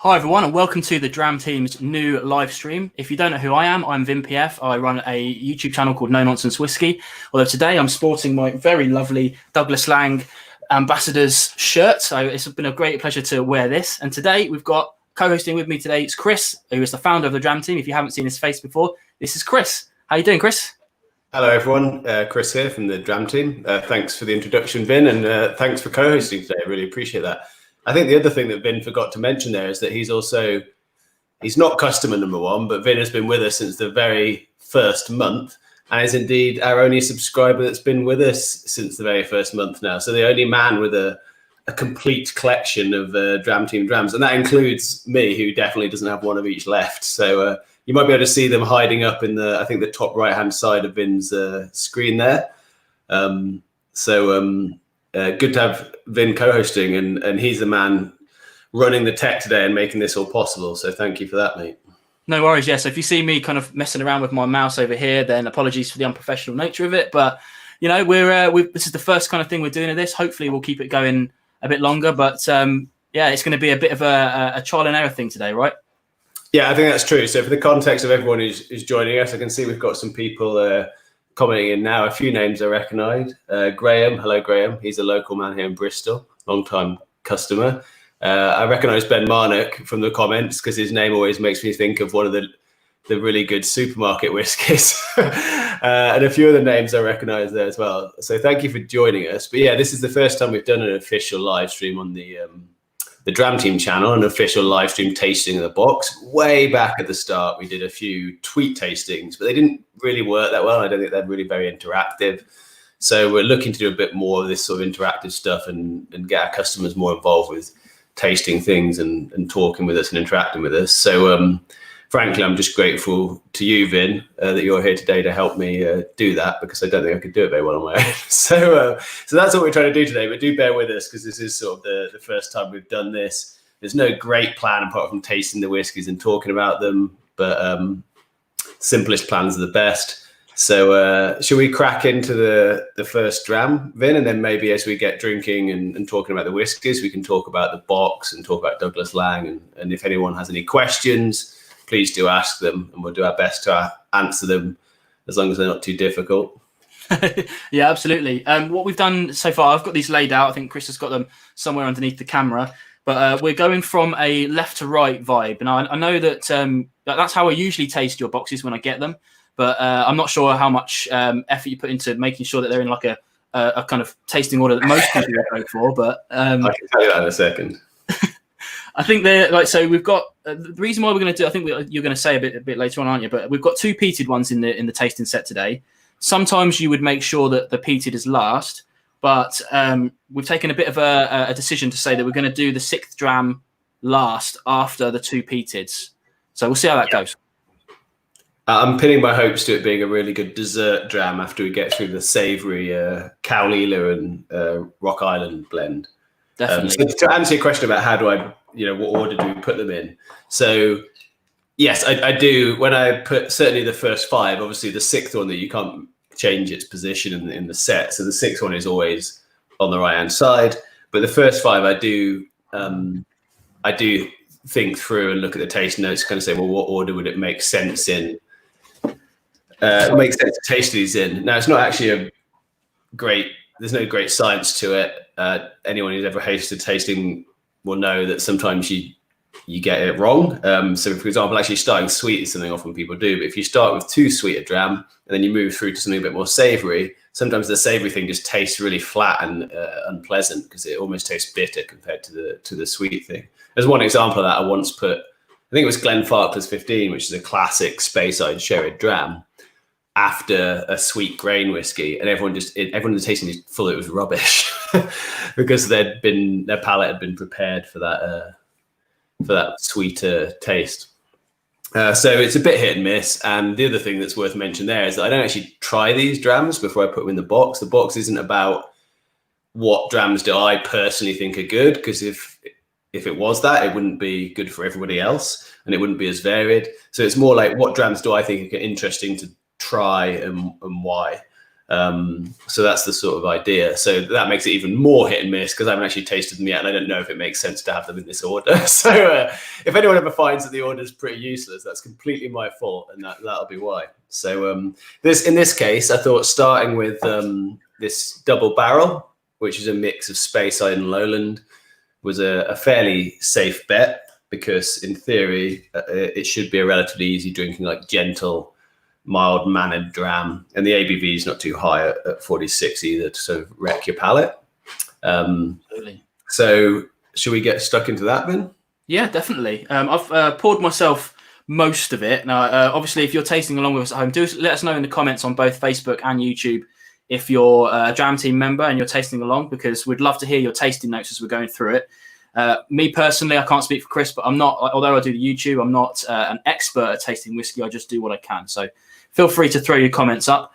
Hi everyone and welcome to the Dram Team's new live stream. If you don't know who I am, I'm Vin PF. I run a YouTube channel called Nonsense Whisky. Although today I'm sporting my very lovely Douglas Laing Ambassador's shirt. So it's been a great pleasure to wear this. And today we've got co-hosting with me today, it's Chris, who is the founder of the Dram Team. If you haven't seen his face before, this is Chris. How you doing, Chris? Hello everyone, Chris here from the Dram Team. Thanks for the introduction, Vin, and thanks for co-hosting today. I really appreciate that. I think the other thing that Vin forgot to mention there is that he's not customer number one, but Vin has been with us since the very first month and is indeed our only subscriber that's been with us since the very first month now. So the only man with a complete collection of Dram Team drams, and that includes me, who definitely doesn't have one of each left. So you might be able to see them hiding up in the the top right-hand side of Vin's screen there. Good to have Vin co-hosting, and he's the man running the tech today and making this all possible. So thank you for that, mate. No worries. Yeah. So if you see me kind of messing around with my mouse over here, then apologies for the unprofessional nature of it. But you know, this is the first kind of thing we're doing of this. Hopefully, we'll keep it going a bit longer. But yeah, it's going to be a bit of a trial and error thing today, right? Yeah, I think that's true. So for the context of everyone who's joining us, I can see we've got some people commenting in now. A few names I recognise. Graham, hello Graham. He's a local man here in Bristol, long-time customer. I recognise Ben Marnock from the comments because his name always makes me think of one of the really good supermarket whiskies. And a few other names I recognise there as well. So thank you for joining us. But yeah, this is the first time we've done an official live stream on the Dram Team channel, an official live stream tasting of the box. Way back at the start, we did a few tweet tastings, but they didn't really work that well. I don't think they're really very interactive. So we're looking to do a bit more of this sort of interactive stuff and get our customers more involved with tasting things and talking with us and interacting with us. So frankly, I'm just grateful to you, Vin, that you're here today to help me do that, because I don't think I could do it very well on my own. So that's what we're trying to do today, but do bear with us because this is sort of the first time we've done this. There's no great plan apart from tasting the whiskies and talking about them, but simplest plans are the best. So should we crack into the first dram, Vin, and then maybe as we get drinking and talking about the whiskies, we can talk about the box and talk about Douglas Laing, and if anyone has any questions, please do ask them, and we'll do our best to answer them as long as they're not too difficult. Yeah, absolutely. What we've done so far, I've got these laid out. I think Chris has got them somewhere underneath the camera. But we're going from a left to right vibe. And I know that that's how I usually taste your boxes when I get them. But I'm not sure how much effort you put into making sure that they're in like a kind of tasting order that most people go for. But I can tell you that in a second. I think they're like, so we've got the reason why we're going to do, I think you're going to say a bit later on, aren't you? But we've got two peated ones in the tasting set today. Sometimes you would make sure that the peated is last, but we've taken a bit of a decision to say that we're going to do the sixth dram last after the two peateds. So we'll see how that goes. I'm pinning my hopes to it being a really good dessert dram after we get through the savoury Cowlila and Rock Island blend. Definitely. So to answer your question about how do I, what order do we put them in? So yes, I do. When I put certainly the first five, obviously the sixth one that you can't change its position in the set. So the sixth one is always on the right hand side. But the first five, I do think through and look at the taste notes, kind of say, well, what order would it make sense in? Makes sense to taste these in. Now, it's not actually there's no great science to it. Anyone who's ever hosted tasting will know that sometimes you get it wrong. So, for example, actually starting sweet is something often people do. But if you start with too sweet a dram and then you move through to something a bit more savoury, sometimes the savoury thing just tastes really flat and unpleasant because it almost tastes bitter compared to the sweet thing. As one example of that, I once put, I think it was Glenfarclas 15, which is a classic Speyside sherry dram, after a sweet grain whiskey, and everyone in the tasting just thought it was rubbish because their palate had been prepared for that sweeter taste. So it's a bit hit and miss. And the other thing that's worth mentioning there is that I don't actually try these drams before I put them in the box. The box isn't about what drams do I personally think are good, because if it was that, it wouldn't be good for everybody else and it wouldn't be as varied. So it's more like, what drams do I think are interesting to try and why? So that's the sort of idea. So that makes it even more hit and miss because I haven't actually tasted them yet, and I don't know if it makes sense to have them in this order. So if anyone ever finds that the order is pretty useless, that's completely my fault, and that'll be why. So in this case, I thought starting with this double barrel, which is a mix of Speyside and Lowland, was a fairly safe bet because in theory it should be a relatively easy drinking, like gentle, mild mannered dram, and the ABV is not too high at 46 either to sort of wreck your palate. So should we get stuck into that, Vin? Yeah, definitely. I've poured myself most of it. Now, obviously, if you're tasting along with us at home, do let us know in the comments on both Facebook and YouTube if you're a Dram Team member and you're tasting along, because we'd love to hear your tasting notes as we're going through it. Me personally, I can't speak for Chris, but I'm not, although I do the YouTube, I'm not an expert at tasting whiskey. I just do what I can. So feel free to throw your comments up.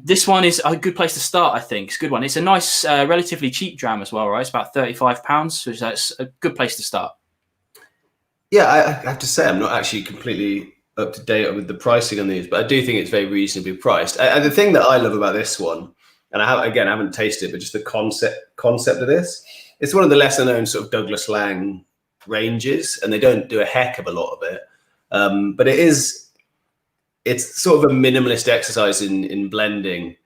This one is a good place to start, I think. It's a good one. It's a nice, relatively cheap dram as well, right? It's about £35, so that's a good place to start. Yeah, I have to say I'm not actually completely up to date with the pricing on these, but I do think it's very reasonably priced. And the thing that I love about this one, and I haven't tasted it, but just the concept of this, it's one of the lesser known sort of Douglas Laing ranges, and they don't do a heck of a lot of it. But it's sort of a minimalist exercise in blending,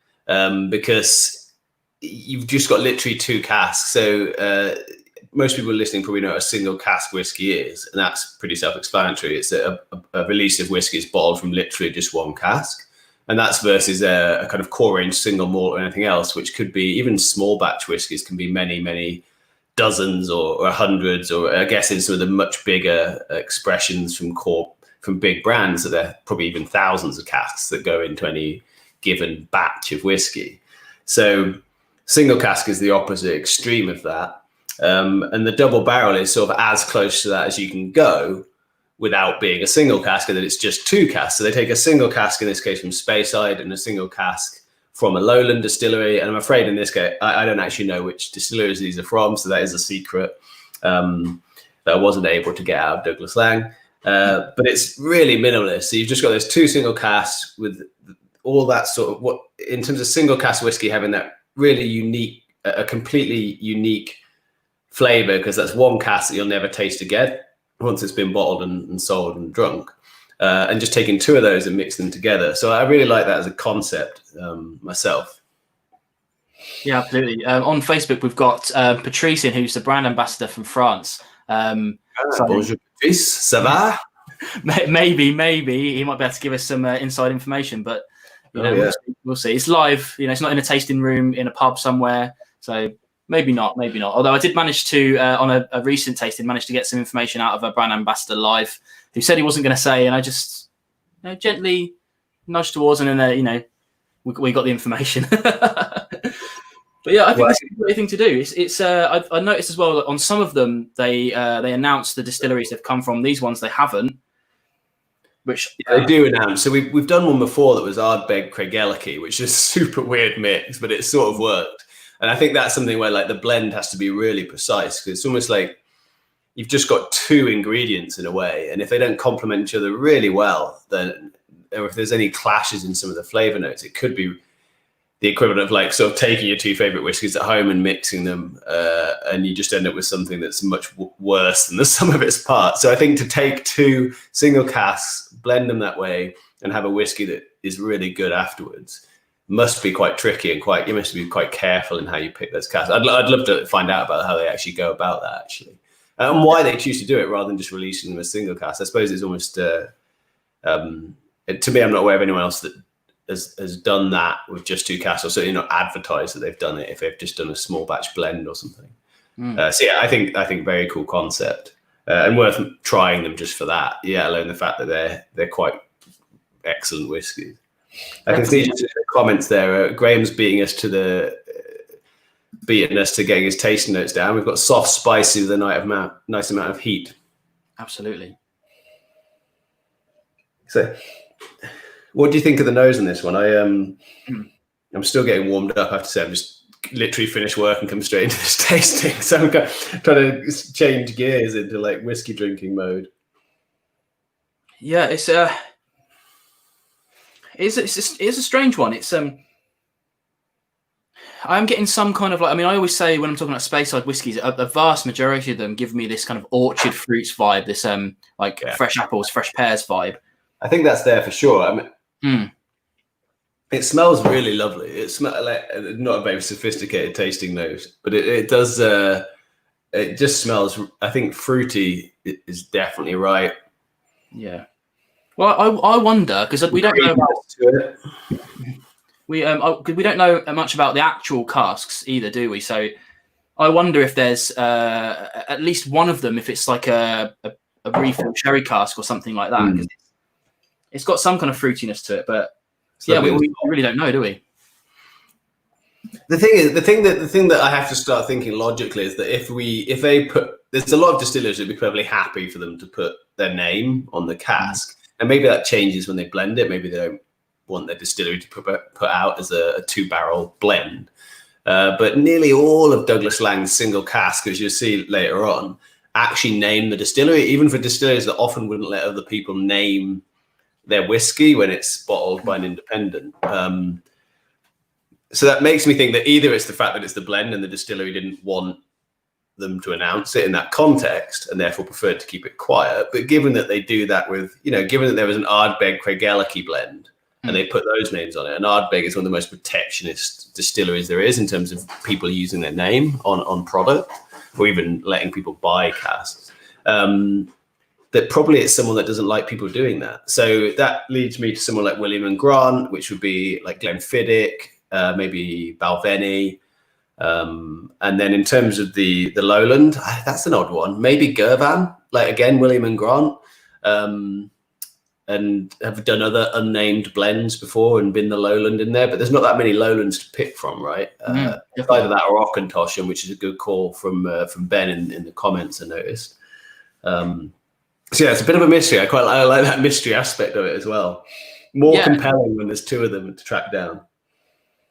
because you've just got literally 2 casks. So most people listening probably know what a single cask whiskey is, and that's pretty self-explanatory. It's a release of whiskey is bottled from literally just 1 cask, and that's versus a kind of core range single malt or anything else, which could be even small batch whiskies can be many dozens or hundreds, or I guess in some of the much bigger expressions from big brands, that there are probably even thousands of casks that go into any given batch of whiskey. So single cask is the opposite extreme of that. And the double barrel is sort of as close to that as you can go without being a single cask, and that it's just 2 casks. So they take a single cask, in this case from Speyside, and a single cask from a Lowland distillery. And I'm afraid in this case, I don't actually know which distilleries these are from, so that is a secret that I wasn't able to get out of Douglas Laing. But it's really minimalist. So you've just got those 2 single casks with all that sort of, what in terms of single cask whiskey, having that really unique, a completely unique flavor, because that's 1 cask that you'll never taste again once it's been bottled and sold and drunk, and just taking 2 of those and mix them together. So I really like that as a concept myself. Yeah, absolutely. On Facebook, we've got Patrice in, who's the brand ambassador from France. Bonjour, Patrice. Ça va? Maybe he might be able to give us some inside information, but we'll see. It's live. It's not in a tasting room in a pub somewhere, so maybe not. Although I did manage to, on a recent tasting, manage to get some information out of a brand ambassador live, who said he wasn't going to say, and I just gently nudged towards, and then we got the information. But yeah, I think that's a great thing to do. I noticed as well that on some of them they announced the distilleries they've come from. These ones they haven't. Which they do announce. So we've done one before that was Ardbeg Craigellachie, which is a super weird mix, but it sort of worked. And I think that's something where like the blend has to be really precise, because it's almost like you've just got 2 ingredients in a way, and if they don't complement each other really well, then, or if there's any clashes in some of the flavor notes, it could be the equivalent of like sort of taking your 2 favorite whiskeys at home and mixing them, and you just end up with something that's much worse than the sum of its parts. So I think to take 2 single casks, blend them that way, and have a whiskey that is really good afterwards must be quite tricky, and you must be quite careful in how you pick those casks. I'd love to find out about how they actually go about that, actually, and why they choose to do it rather than just releasing them as single casks. I suppose it's almost to me, I'm not aware of anyone else that has done that with just 2 casks, or certainly not advertised that they've done it if they've just done a small batch blend or something. So yeah, I think very cool concept, and worth trying them just for that. Yeah, alone the fact that they're quite excellent whiskies. I can see just in the comments there, Graham's beating us to getting his tasting notes down. We've got soft, spicy with a nice amount of heat. Absolutely. So, what do you think of the nose on this one? I'm still getting warmed up. I have to say, I'm just literally finished work and come straight into this tasting. So I'm trying to change gears into like whiskey drinking mode. Yeah, it's a strange one. It's I'm getting some kind of like, I mean, I always say when I'm talking about Speyside whiskies, a vast majority of them give me this kind of orchard fruits vibe, this fresh apples, fresh pears vibe. I think that's there for sure. I mean, Mm. it smells really lovely. It smells like not a very sophisticated tasting nose, but it does. It just smells. I think fruity is definitely right. Yeah. Well, I wonder because we don't know about we don't know much about the actual casks either, do we? So I wonder if there's at least one of them, if it's like a refill sherry cask or something like that, because it's got some kind of fruitiness to it. But yeah, we really don't know, do we? The thing that I have to start thinking logically is that if they put, there's a lot of distillers who'd be perfectly happy for them to put their name on the cask, and maybe that changes when they blend it. Maybe they don't want their distillery to put out as a 2-barrel blend. But nearly all of Douglas Lang's single cask, as you'll see later on, actually name the distillery, even for distilleries that often wouldn't let other people name their whiskey when it's bottled by an independent. So that makes me think that either it's the fact that it's the blend and the distillery didn't want them to announce it in that context and therefore preferred to keep it quiet. But given that they do that with, given that there was an Ardbeg Craigellachie blend and they put those names on it, and Ardbeg is one of the most protectionist distilleries there is in terms of people using their name on product or even letting people buy casks, that probably it's someone that doesn't like people doing that. So that leads me to someone like William and Grant, which would be like Glenfiddich, maybe Balvenie. And then in terms of the Lowland, that's an odd one. Maybe Girvan, like again, William and Grant, and have done other unnamed blends before and been the Lowland in there, but there's not that many Lowlands to pick from, right? Either that or Auchentoshan, which is a good call from Ben in the comments I noticed. So yeah, it's a bit of a mystery. I like that mystery aspect of it as well. More compelling when there's two of them to track down.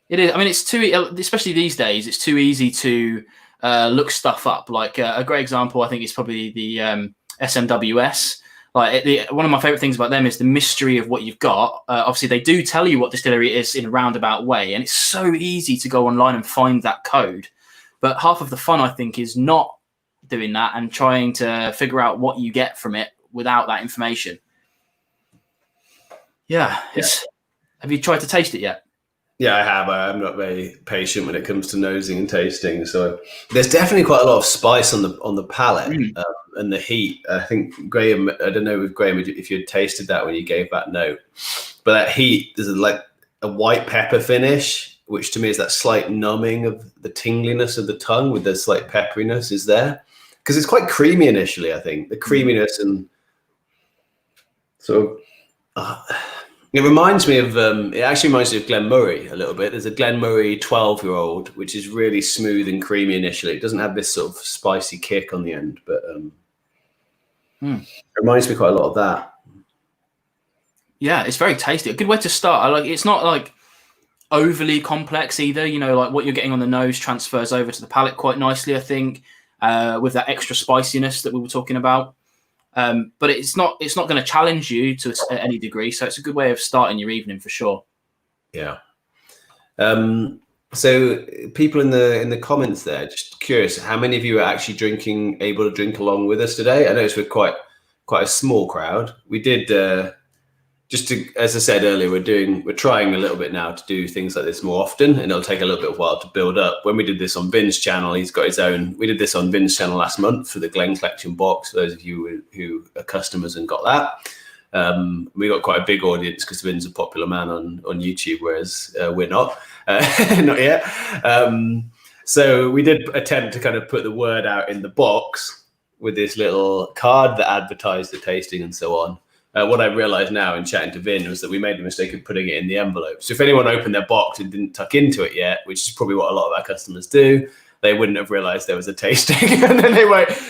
It is. I mean, it's too, especially these days, it's too easy to look stuff up. Like a great example, I think, is probably the SMWS. Like one of my favorite things about them is the mystery of what you've got. Obviously, they do tell you what distillery it is in a roundabout way, and it's so easy to go online and find that code. But half of the fun, I think, is not doing that and trying to figure out what you get from it without that information. Yeah. Have you tried to taste it yet? Yeah, I have. I'm not very patient when it comes to nosing and tasting. So there's definitely quite a lot of spice on the palate and the heat. I think Graham, I don't know with Graham if you had tasted that when you gave that note, but that heat, there's like a white pepper finish, which to me is that slight numbing of the tingliness of the tongue with the slight pepperiness is there. Because it's quite creamy initially, I think. The creaminess and sort of... it reminds me of, it actually reminds me of Glenmurray a little bit. There's a Glenmurray 12-year-old, which is really smooth and creamy initially. It doesn't have this sort of spicy kick on the end, but it reminds me quite a lot of that. Yeah, it's very tasty. A good way to start. It's not like overly complex either. Like what you're getting on the nose transfers over to the palate quite nicely, I think, with that extra spiciness that we were talking about. But it's not going to challenge you to any degree, so it's a good way of starting your evening for sure. Yeah. So people in the comments there, just curious, how many of you are actually able to drink along with us today? I noticed we're quite a small crowd. We did as I said earlier, we're trying a little bit now to do things like this more often, and it'll take a little bit of a while to build up. When we did this on Vin's channel, he's got his own. We did this on Vin's channel last month for the Glen Collection box. For those of you who are customers and got that, we got quite a big audience because Vin's a popular man on YouTube, whereas we're not, not yet. So we did attempt to kind of put the word out in the box with this little card that advertised the tasting and so on. What I realized now in chatting to Vin was that we made the mistake of putting it in the envelope. So if anyone opened their box and didn't tuck into it yet, which is probably what a lot of our customers do, they wouldn't have realized there was a tasting. And then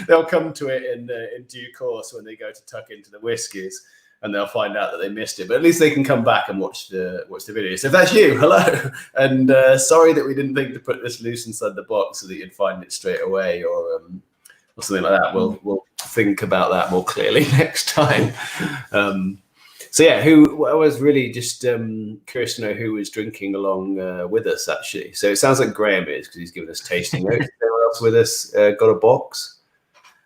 they'll come to it in due course when they go to tuck into the whiskies, and they'll find out that they missed it. But at least they can come back and watch the video. So if that's you, hello. And sorry that we didn't think to put this loose inside the box so that you'd find it straight away or something like that. We'll think about that more clearly next time. So yeah, I was really just curious to know who was drinking along with us actually. So it sounds like Graham is, because he's given us tasting notes. Anyone else with us got a box?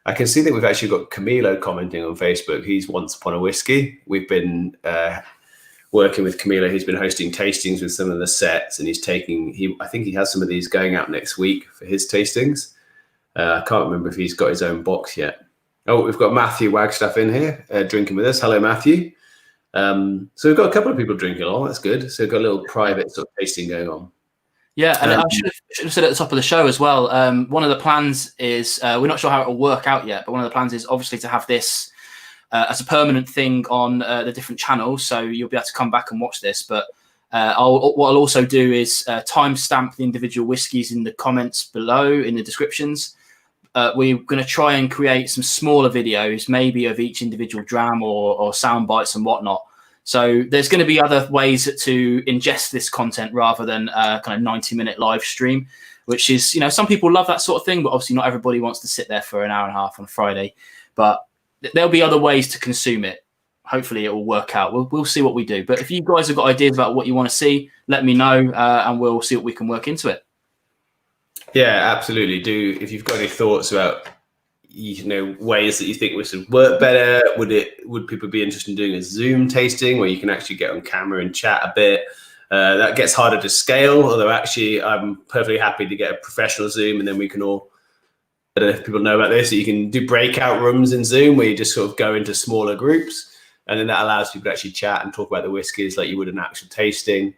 I can see that we've actually got Camilo commenting on Facebook. He's Once Upon a Whiskey. We've been working with Camilo. He's been hosting tastings with some of the sets, and I think he has some of these going out next week for his tastings. I can't remember if he's got his own box yet. Oh, we've got Matthew Wagstaff in here drinking with us. Hello, Matthew. So we've got a couple of people drinking along. That's good. So we've got a little private sort of tasting going on. Yeah, and I should have said at the top of the show as well, one of the plans is, we're not sure how it will work out yet, but one of the plans is obviously to have this as a permanent thing on the different channels, so you'll be able to come back and watch this. But what I'll also do is timestamp the individual whiskies in the comments below, in the descriptions. We're going to try and create some smaller videos, maybe of each individual dram or sound bites and whatnot. So there's going to be other ways to ingest this content rather than kind of 90-minute live stream, which is, some people love that sort of thing, but obviously not everybody wants to sit there for an hour and a half on a Friday. But there'll be other ways to consume it. Hopefully it will work out. We'll see what we do. But if you guys have got ideas about what you want to see, let me know, and we'll see what we can work into it. Yeah, absolutely. If you've got any thoughts about ways that you think this would work better, would people be interested in doing a Zoom tasting where you can actually get on camera and chat a bit? That gets harder to scale, although actually I'm perfectly happy to get a professional Zoom, and then we can all, I don't know if people know about this, so you can do breakout rooms in Zoom where you just sort of go into smaller groups, and then that allows people to actually chat and talk about the whiskies like you would an actual tasting.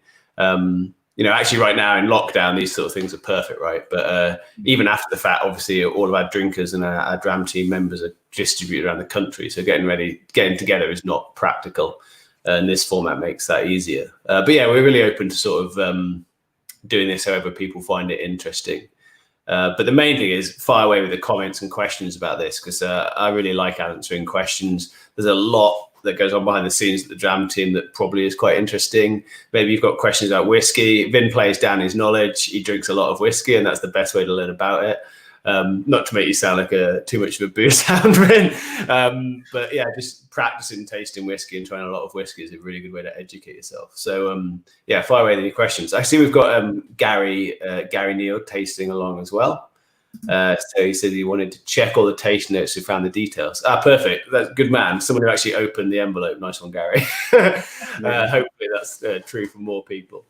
Actually right now in lockdown, these sort of things are perfect, right? But even after the fact, obviously all of our drinkers and our Dram Team members are distributed around the country. So getting together is not practical. And this format makes that easier. But yeah, we're really open to sort of doing this however people find it interesting. But the main thing is fire away with the comments and questions about this, because I really like answering questions. There's a lot that goes on behind the scenes at the Dram Team that probably is quite interesting. Maybe you've got questions about whiskey. Vin plays down his knowledge. He drinks a lot of whiskey, and that's the best way to learn about it. Not to make you sound like too much of a booze hound, Vin. But yeah, just practicing tasting whiskey and trying a lot of whiskey is a really good way to educate yourself. So yeah, fire away with any questions. I see we've got Gary Neal tasting along as well. So he said he wanted to check all the taste notes to find the details. Perfect. That's good, man. Someone who actually opened the envelope. Nice one, Gary. Hopefully that's true for more people.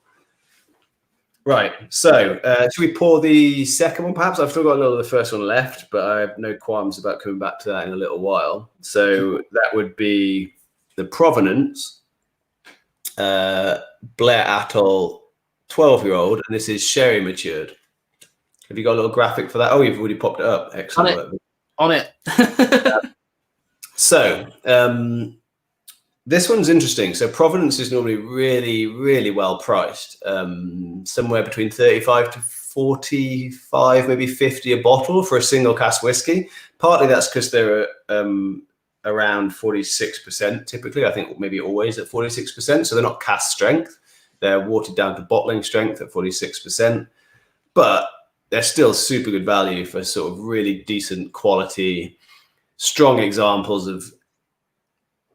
Right. So should we pour the second one, perhaps? I've still got a little of the first one left, but I have no qualms about coming back to that in a little while. So that would be the Provenance, Blair Athol 12-year-old, and this is sherry matured. Have you got a little graphic for that? Oh, you've already popped it up. Excellent. On it. So this one's interesting. So Provenance is normally really, really well priced, somewhere between 35 to 45, maybe 50 a bottle for a single cask whiskey. Partly that's because they're around 46% typically. I think maybe always at 46%. So they're not cask strength. They're watered down to bottling strength at 46%. But they're still super good value for sort of really decent quality, strong examples of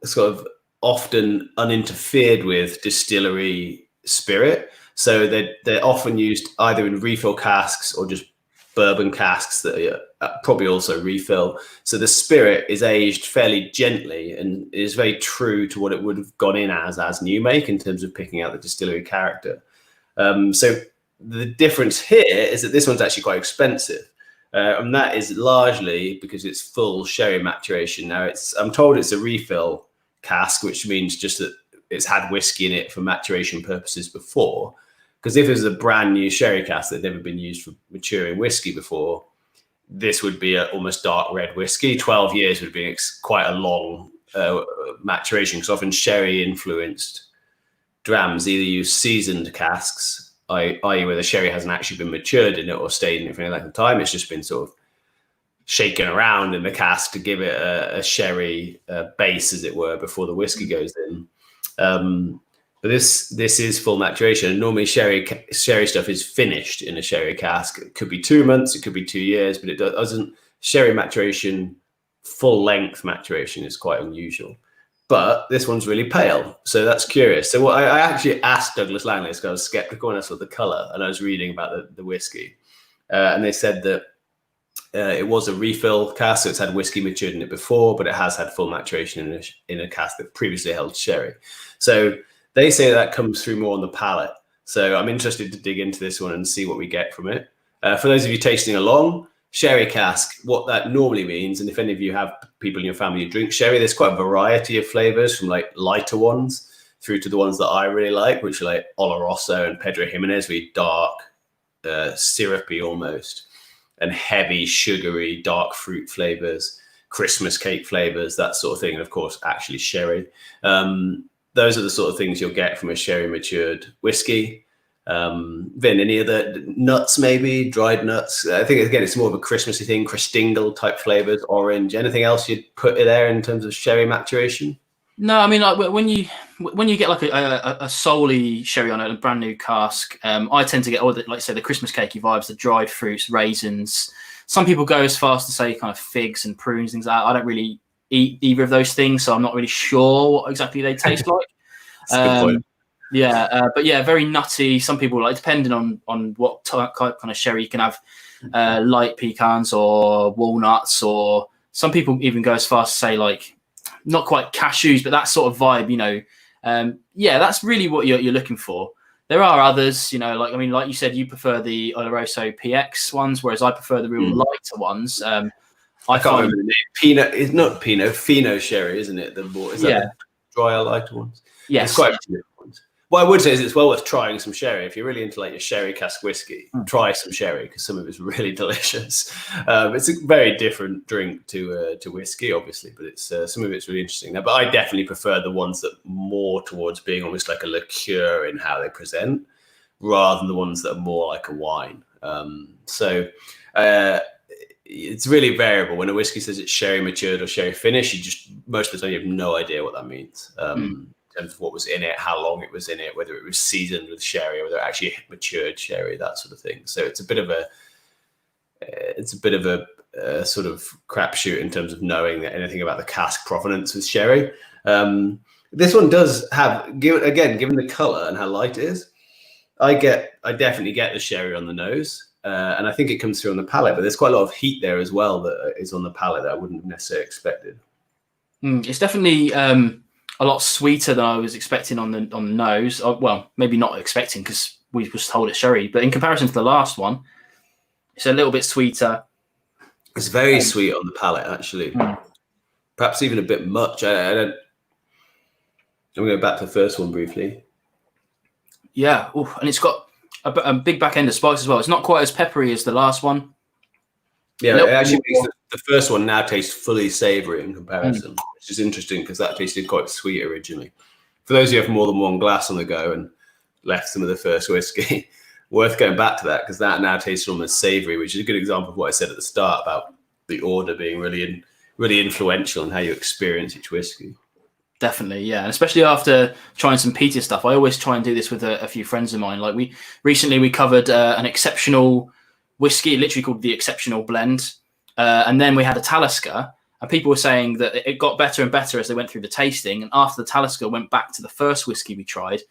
sort of often uninterfered with distillery spirit. So they're often used either in refill casks or just bourbon casks that are probably also refill. So the spirit is aged fairly gently and is very true to what it would have gone in as new make in terms of picking out the distillery character. So the difference here is that this one's actually quite expensive. And that is largely because it's full sherry maturation. Now, I'm told it's a refill cask, which means just that it's had whiskey in it for maturation purposes before. Because if it was a brand new sherry cask that had never been used for maturing whiskey before, this would be an almost dark red whiskey. 12 years would be quite a long maturation, because often sherry influenced drams either use seasoned casks, i.e. where the sherry hasn't actually been matured in it or stayed in it for any length of time. It's just been sort of shaken around in the cask to give it a sherry base, as it were, before the whiskey goes in. But this is full maturation. And normally sherry stuff is finished in a sherry cask. It could be 2 months, it could be 2 years, but it doesn't. Sherry maturation, full length maturation is quite unusual. but this one's really pale. So that's curious. So what I actually asked Douglas Langley, because I was skeptical and I saw the color, and I was reading about the whiskey. And they said that it was a refill cask, so it's had whiskey matured in it before, but it has had full maturation in a cask that previously held sherry. So they say that comes through more on the palate. So I'm interested to dig into this one and see what we get from it. For those of you tasting along, sherry cask, what that normally means, and if any of you have people in your family who drink sherry, there's quite a variety of flavors, from like lighter ones through to the ones that I really like, which are like Oloroso and Pedro Jimenez, really dark, syrupy almost, and heavy, sugary, dark fruit flavors, Christmas cake flavors, that sort of thing. And of course, actually sherry. Those are the sort of things you'll get from a sherry matured whiskey. Vin, any other nuts, maybe dried nuts? I think again, it's more of a Christmassy thing, Christingle type flavors, orange. Anything else you'd put in there in terms of sherry maturation? No, I mean, like when you get like a solely sherry on a brand new cask, I tend to get all the, like say, the Christmas cakey vibes, the dried fruits, raisins. Some people go as far as to say kind of figs and prunes, things like that. I don't really eat either of those things, so I'm not really sure what exactly they taste like. That's a good point. Yeah, but yeah, very nutty. Some people, like, depending on what kind of sherry, you can have light pecans or walnuts, or some people even go as far as to say, like, not quite cashews, but that sort of vibe, you know. Yeah, that's really what you're looking for. There are others, you know, like, I mean, like you said, you prefer the Oloroso PX ones, whereas I prefer the real lighter ones. I can't remember the name. Pinot, it's not Pinot, Fino sherry, isn't it? Is that the drier, lighter ones? Yes. It's quite a few different ones. What I would say is it's well worth trying some sherry. If you're really into like your sherry cask whiskey, try some sherry, because some of it's really delicious. It's a very different drink to whiskey, obviously, but it's some of it's really interesting. But I definitely prefer the ones that more towards being almost like a liqueur in how they present, rather than the ones that are more like a wine. It's really variable. When a whiskey says it's sherry matured or sherry finished, you just most of the time you have no idea what that means. In terms of what was in it, how long it was in it, whether it was seasoned with sherry or whether it actually matured sherry, that sort of thing. So it's a bit of a sort of crapshoot in terms of knowing anything about the cask provenance with sherry. This one does have, given the color and how light it is, I definitely get the sherry on the nose, and I think it comes through on the palate. But there's quite a lot of heat there as well that is on the palate that I wouldn't have necessarily expected. It's definitely a lot sweeter than I was expecting on the nose. Well, maybe not expecting, because we was told it's sherry, but in comparison to the last one, it's a little bit sweeter. It's very sweet on the palate, actually. Perhaps even a bit much. I'm going back to the first one briefly. Yeah, and it's got a big back end of spice as well. It's not quite as peppery as the last one. Yeah, it actually makes the first one now taste fully savoury in comparison, which is interesting, because that tasted quite sweet originally. For those who have more than one glass on the go and left some of the first whiskey, worth going back to that, because that now tastes almost savoury, which is a good example of what I said at the start about the order being really influential in how you experience each whiskey. Definitely, yeah, and especially after trying some peated stuff. I always try and do this with a few friends of mine. Like we recently covered an exceptional whiskey, literally called the Exceptional Blend, and then we had a Talisker, and people were saying that it got better and better as they went through the tasting. And after the Talisker went back to the first whiskey we tried,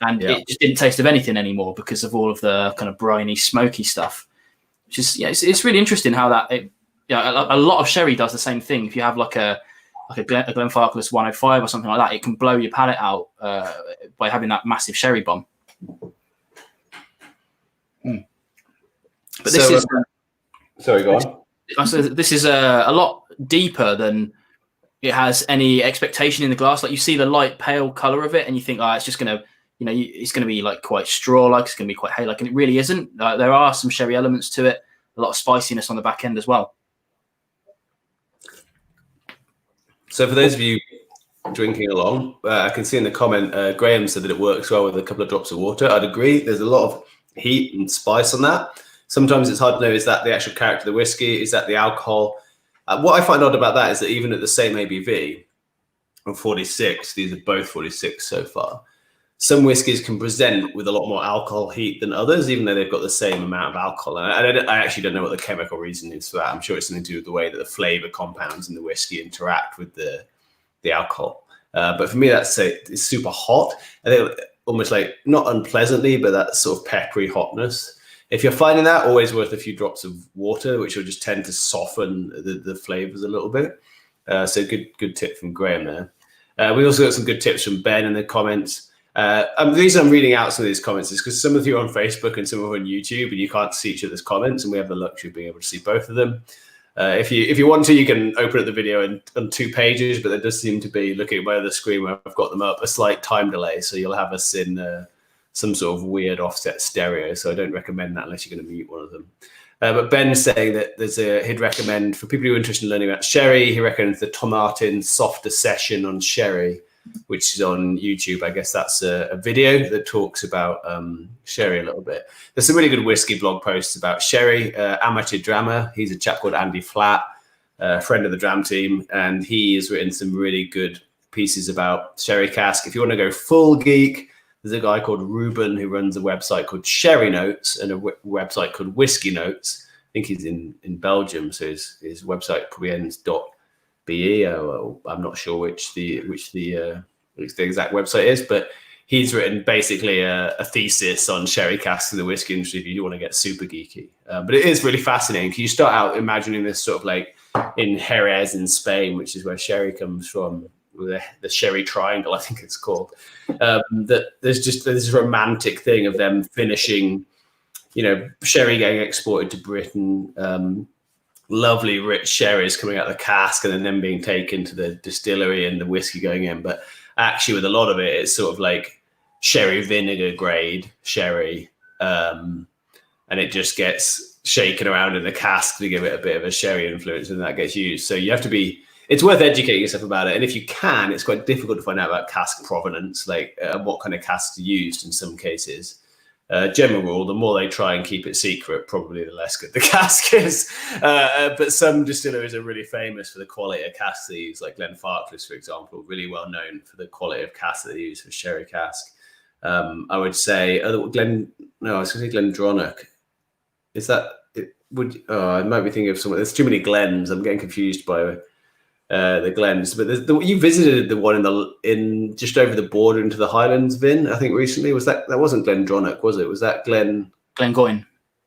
and it just didn't taste of anything anymore because of all of the kind of briny, smoky stuff. Which is, it's really interesting how that. A lot of sherry does the same thing. If you have like a Glenfarclas 105 or something like that, it can blow your palate out by having that massive sherry bomb. But this is sorry, go on. So this is a lot deeper than it has any expectation in the glass. Like, you see the light pale color of it, and you think, it's just gonna, it's gonna be like quite straw-like. It's gonna be quite hay-like, and it really isn't. There are some sherry elements to it. A lot of spiciness on the back end as well. So for those of you drinking along, I can see in the comment, Graham said that it works well with a couple of drops of water. I'd agree. There's a lot of heat and spice on that. Sometimes it's hard to know, is that the actual character of the whiskey? Is that the alcohol? What I find odd about that is that even at the same ABV of 46, these are both 46 so far, some whiskies can present with a lot more alcohol heat than others, even though they've got the same amount of alcohol. And I actually don't know what the chemical reason is for that. I'm sure it's something to do with the way that the flavor compounds in the whiskey interact with the alcohol. But for me, it's super hot. I think almost like not unpleasantly, but that sort of peppery hotness. If you're finding that, always worth a few drops of water, which will just tend to soften the flavors a little bit. So good tip from Graham there. We also got some good tips from Ben in the comments. The reason I'm reading out some of these comments is because some of you are on Facebook and some of you are on YouTube, and you can't see each other's comments, and we have the luxury of being able to see both of them. If you want to, you can open up the video on 2 pages, but there does seem to be, looking at my other screen where I've got them up, a slight time delay. So you'll have us in some sort of weird offset stereo. So I don't recommend that unless you're going to mute one of them. But Ben's saying that he'd recommend, for people who are interested in learning about sherry, he recommends the Tom Martin Softer Session on Sherry, which is on YouTube. I guess that's a video that talks about sherry a little bit. There's some really good whiskey blog posts about sherry. Amateur Drammer, he's a chap called Andy Flatt, friend of the Dram Team, and he has written some really good pieces about sherry cask. If you want to go full geek, there's a guy called Ruben who runs a website called Sherry Notes and a website called Whiskey Notes. I think he's in Belgium, so his website probably ends .be. I'm not sure which the exact website is, but he's written basically a thesis on sherry casks in the whiskey industry if you want to get super geeky. But it is really fascinating because you start out imagining this sort of like in Jerez in Spain, which is where sherry comes from, the Sherry Triangle, I think it's called. That there's just this romantic thing of them finishing, sherry getting exported to Britain, lovely rich sherries coming out of the cask and then them being taken to the distillery and the whiskey going in. But actually with a lot of it, it's sort of like sherry vinegar grade sherry, and it just gets shaken around in the cask to give it a bit of a sherry influence, and that gets used. So you have to be, it's worth educating yourself about it. And if you can, it's quite difficult to find out about cask provenance, like what kind of casks are used in some cases. General rule, the more they try and keep it secret, probably the less good the cask is. But some distilleries are really famous for the quality of casks they use, like Glenfarclas, for example, really well known for the quality of cask they use for sherry cask. I would say, Glendronach. Is that, I might be thinking of someone. There's too many Glens. I'm getting confused by the Glens, but you visited the one in just over the border into the Highlands, Vin, I think recently. Was that wasn't Glendronach, was it? Was that Glengoyne?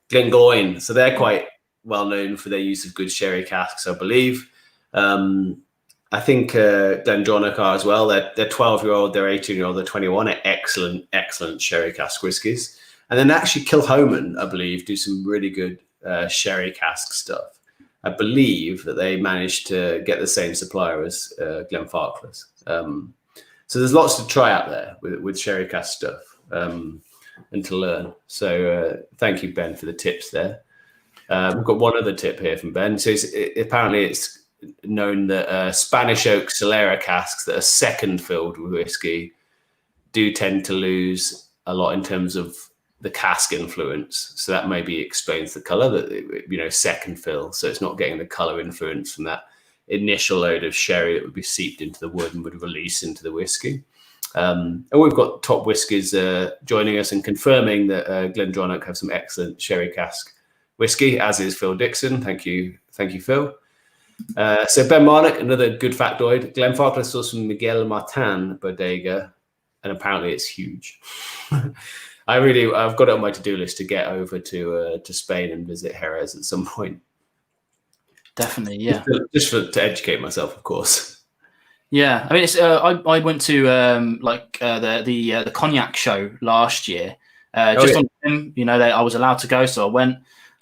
Glengoyne. So they're quite well known for their use of good sherry casks, I believe. I think Glendronach are as well. They're 12-year-old, they're 18-year-old, they're 21. Are excellent sherry cask whiskies. And then actually Kilchoman, I believe, do some really good sherry cask stuff. I believe that they managed to get the same supplier as Glenfarclas. So there's lots to try out there with sherry cask stuff and to learn. So thank you, Ben, for the tips there. We've got one other tip here from Ben. So apparently it's known that Spanish oak Solera casks that are second filled with whiskey do tend to lose a lot in terms of the cask influence. So that maybe explains the color, that second fill, so it's not getting the color influence from that initial load of sherry that would be seeped into the wood and would release into the whiskey. And we've got Top Whiskies joining us and confirming that Glendronach have some excellent sherry cask whiskey, as is Phil Dixon. Thank you, Phil. So Ben Marnock, another good factoid. Glenfarclas sourced from Miguel Martin bodega, and apparently it's huge. I've got it on my to-do list to get over to Spain and visit Jerez at some point. Definitely, yeah. Just to educate myself, of course. Yeah, I mean, it's I went to the cognac show last year, on him. I was allowed to go, so I went,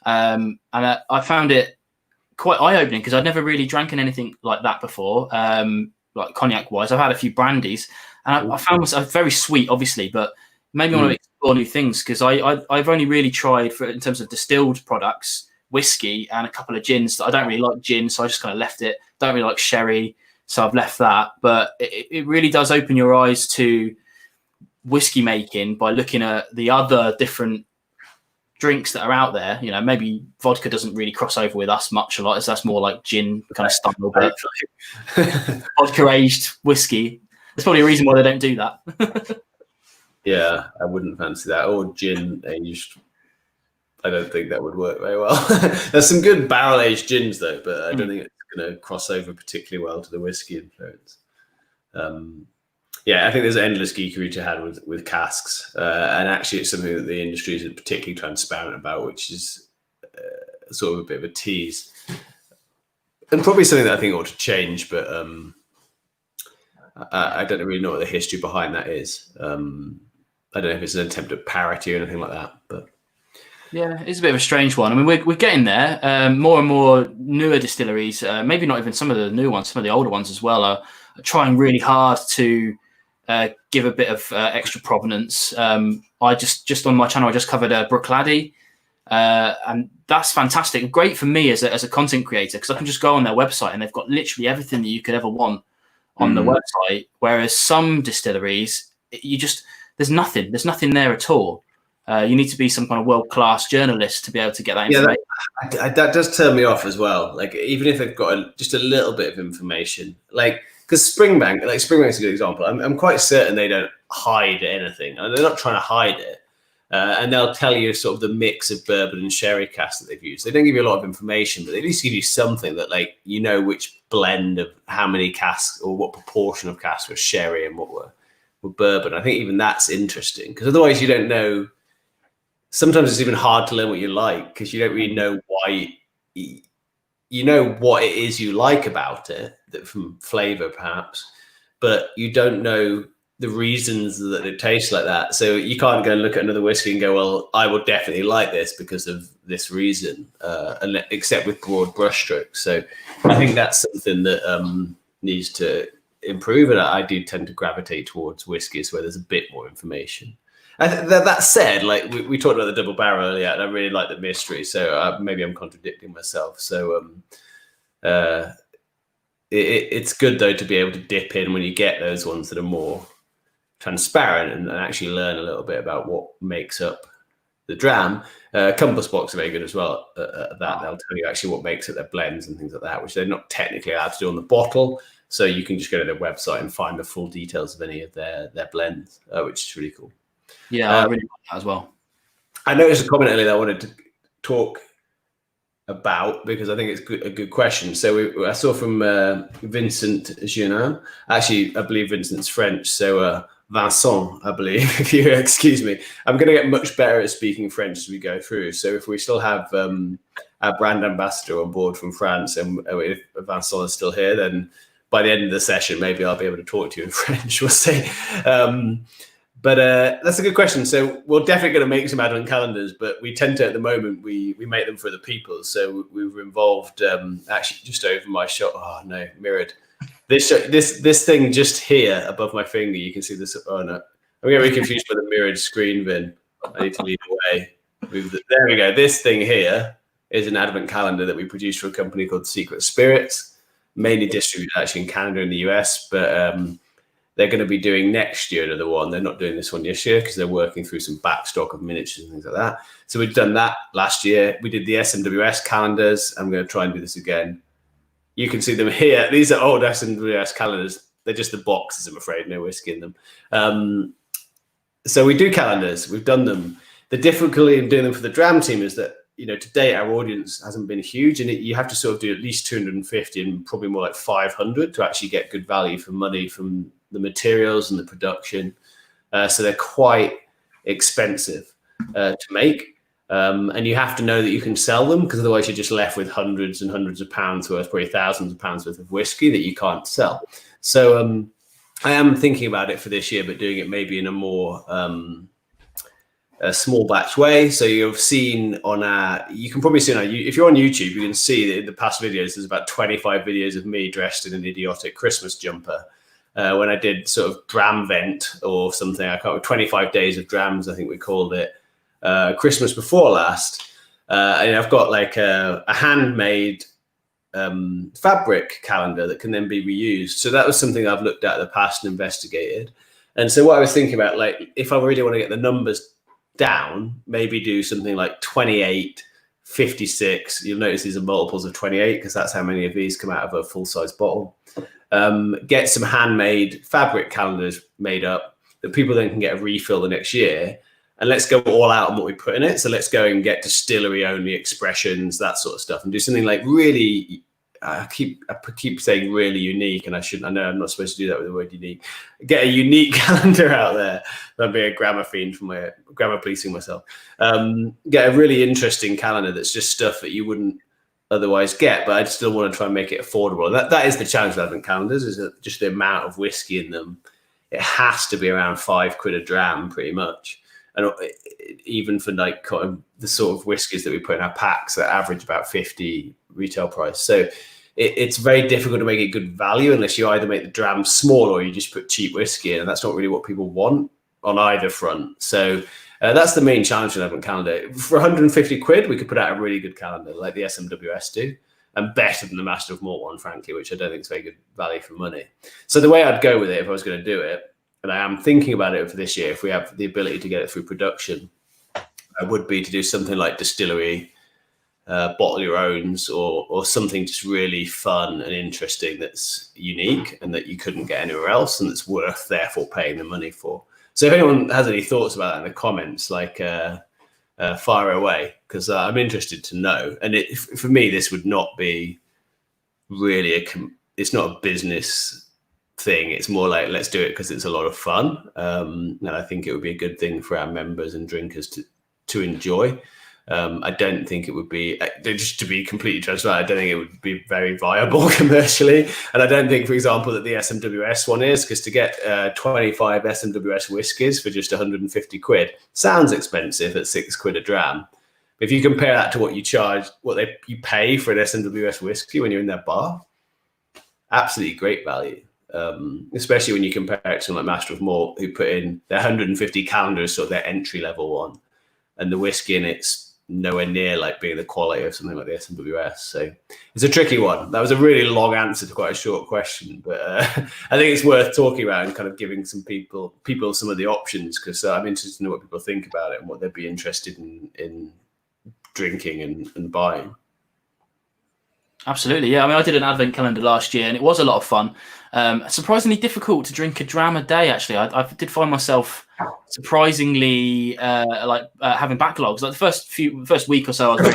and I found it quite eye-opening because I'd never really drank anything like that before, like cognac-wise. I've had a few brandies, and I found myself very sweet, obviously, but made me want to explore new things because I've only really tried, in terms of distilled products, whiskey and a couple of gins. I don't really like gin, so I just kind of left it. Don't really like sherry, so I've left that. But it really does open your eyes to whiskey making by looking at the other different drinks that are out there. Maybe vodka doesn't really cross over with us much a lot, as that's more like gin kind of style. But vodka aged whiskey. There's probably a reason why they don't do that. Yeah, I wouldn't fancy that. Or gin aged. I don't think that would work very well. There's some good barrel aged gins though, but I don't think it's going to cross over particularly well to the whiskey influence. Yeah, I think there's endless geekery to have with casks, and actually it's something that the industry isn't particularly transparent about, which is sort of a bit of a tease, and probably something that I think ought to change. But I don't really know what the history behind that is. I don't know if it's an attempt at parity or anything like that, but. Yeah, it's a bit of a strange one. I mean, we're getting there. More and more newer distilleries, maybe not even some of the new ones, some of the older ones as well, are trying really hard to give a bit of extra provenance. I just on my channel, I just covered Brookladdy, and that's fantastic. Great for me as a content creator, because I can just go on their website and they've got literally everything that you could ever want on the website. Whereas some distilleries, there's nothing there at all. You need to be some kind of world-class journalist to be able to get that information. Yeah, that does turn me off as well. Like, even if they've got just a little bit of information, like, because Springbank's a good example. I'm quite certain they don't hide anything, and they're not trying to hide it. And they'll tell you sort of the mix of bourbon and sherry casks that they've used. They don't give you a lot of information, but they at least give you something that, like, you know, which blend of how many casks or what proportion of casks were sherry and what were bourbon. I think even that's interesting, because otherwise you don't know. Sometimes it's even hard to learn what you like, because you don't really know why. You know what it is you like about it, that from flavor perhaps, but you don't know the reasons that it tastes like that. So you can't go and look at another whiskey and go, well, I will definitely like this because of this reason, except with broad brushstrokes. So I think that's something that needs to improve, and I do tend to gravitate towards whiskies where there's a bit more information. That said, like we talked about the double barrel earlier, and I really like the mystery. So maybe I'm contradicting myself. So it's good though to be able to dip in when you get those ones that are more transparent and actually learn a little bit about what makes up the dram. Compass Box are very good as well at that. They'll tell you actually what makes up their blends and things like that, which they're not technically allowed to do on the bottle. So you can just go to their website and find the full details of any of their blends, which is really cool. Yeah, I really like that as well. I noticed a comment earlier that I wanted to talk about, because I think it's a good question. So I saw from Vincent Junin. Actually, I believe Vincent's French. So Vincent, I believe, if you excuse me. I'm going to get much better at speaking French as we go through. So if we still have our brand ambassador on board from France, and if Vincent is still here, then by the end of the session, maybe I'll be able to talk to you in French. We'll see. But that's a good question. So we're definitely going to make some advent calendars, but we tend to, at the moment, we make them for the people. So we were involved, actually just over my shot. Oh no, mirrored. This thing just here above my finger. You can see this. Oh no, I'm getting really confused by the mirrored screen, Vin. I need to lead away. There we go. This thing here is an advent calendar that we produced for a company called Secret Spirits, mainly distributed actually in Canada and the US, but they're going to be doing next year another one. They're not doing this one this year because they're working through some backstock of miniatures and things like that. So we've done that last year. We did the SMWS calendars. I'm going to try and do this again. You can see them here. These are old SMWS calendars. They're just the boxes, I'm afraid. No whiskey in them. So we do calendars. We've done them. The difficulty in doing them for the Dram Team is that, you know, to date, our audience hasn't been huge, and you have to sort of do at least 250 and probably more like 500 to actually get good value for money from the materials and the production. So they're quite expensive to make. And you have to know that you can sell them, because otherwise you're just left with hundreds and hundreds of pounds worth, probably thousands of pounds worth of whiskey that you can't sell. So I am thinking about it for this year, but doing it maybe in a more a small batch way. So you've seen on you can probably see on if you're on YouTube, you can see that in the past videos, there's about 25 videos of me dressed in an idiotic Christmas jumper. When I did sort of dram vent or something, I can't remember, 25 days of drams, I think we called it, Christmas before last. And I've got like a handmade fabric calendar that can then be reused. So that was something I've looked at in the past and investigated. And so what I was thinking about, like, if I really want to get the numbers down, maybe do something like 28, 56. You'll notice these are multiples of 28 because that's how many of these come out of a full-size bottle. Get some handmade fabric calendars made up that people then can get a refill the next year, and let's go all out on what we put in it. So let's go and get distillery only expressions, that sort of stuff, and do something like really I keep saying really unique, and I know I'm not supposed to do that with the word unique. Get a unique calendar out there. That'd be a grammar fiend for my grammar policing myself. Get a really interesting calendar that's just stuff that you wouldn't otherwise get, but I'd still want to try and make it affordable. That is the challenge with advent calendars, is that just the amount of whiskey in them. It has to be around £5 a dram, pretty much. And even for like the sort of whiskies that we put in our packs that average about 50 retail price. So it's very difficult to make it good value unless you either make the dram small or you just put cheap whiskey in, and that's not really what people want on either front. So that's the main challenge in advent calendar. For 150 quid, we could put out a really good calendar like the SMWS do, and better than the Master of Malt one, frankly, which I don't think is very good value for money. So the way I'd go with it, if I was going to do it, and I am thinking about it for this year, if we have the ability to get it through production, would be to do something like distillery, bottle your owns, or something just really fun and interesting that's unique and that you couldn't get anywhere else, and that's worth therefore paying the money for. So if anyone has any thoughts about that in the comments, like fire away, because I'm interested to know. And for me, this would not be really it's not a business thing. It's more like, let's do it because it's a lot of fun, and I think it would be a good thing for our members and drinkers to enjoy. I don't think it would be, just to be completely transparent, I don't think it would be very viable commercially, and I don't think, for example, that the SMWS one is, because to get 25 SMWS whiskies for just 150 quid sounds expensive at £6 a dram. If you compare that to what you charge, you pay for an SMWS whiskey when you're in their bar, absolutely great value. Especially when you compare it to like Master of Malt, who put in their 150 calendars, sort of their entry level one, and the whiskey in it's nowhere near like being the quality of something like the SMWS. So it's a tricky one. That was a really long answer to quite a short question, but I think it's worth talking about and kind of giving some people some of the options, because I'm interested to know what people think about it and what they'd be interested in drinking and buying. Absolutely, yeah. I mean, I did an advent calendar last year, and it was a lot of fun. Surprisingly difficult to drink a dram a day. Actually, I did find myself surprisingly having backlogs. Like the first week or so, I was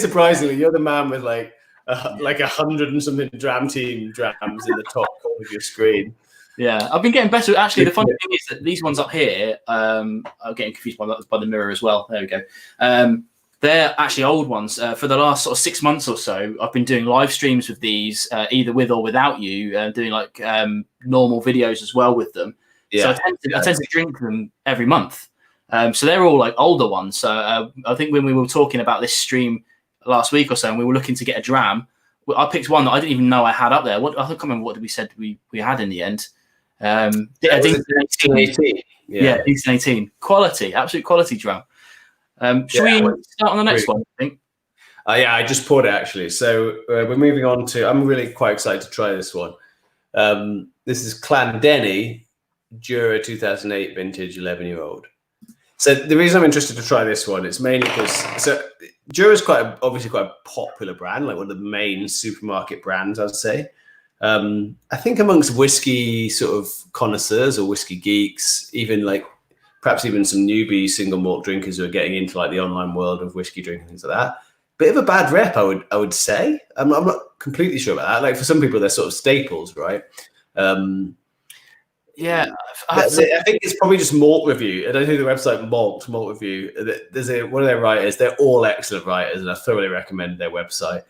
surprisingly, you're the man with like 100 and something Dram Team drams in the top corner of your screen. Yeah, I've been getting better. Actually, the funny thing is that these ones up here, I'm getting confused by the mirror as well. There we go. They're actually old ones. For the last sort of 6 months or so, I've been doing live streams with these, either with or without you, doing like normal videos as well with them. Yeah. So I tend to drink them every month. So they're all like older ones. So I think when we were talking about this stream last week or so, and we were looking to get a dram, I picked one that I didn't even know I had up there. I can't remember what we said we had in the end. Yeah, 18. Quality, absolute quality dram. Should we start on the next one, I think? Yeah, I just poured it actually. So we're moving on to, I'm really quite excited to try this one. This is Denny, Jura 2008 vintage 11-year-old. So the reason I'm interested to try this one, it's mainly because Jura is obviously quite a popular brand, like one of the main supermarket brands, I'd say. I think amongst whiskey sort of connoisseurs or whiskey geeks, perhaps even some newbie single malt drinkers who are getting into like the online world of whiskey drinking, things like that. Bit of a bad rep, I would say. I'm not completely sure about that. Like for some people, they're sort of staples, right? Yeah, I think it's probably just Malt Review. I don't think the website Malt Review. There's one of their writers. They're all excellent writers, and I thoroughly recommend their website.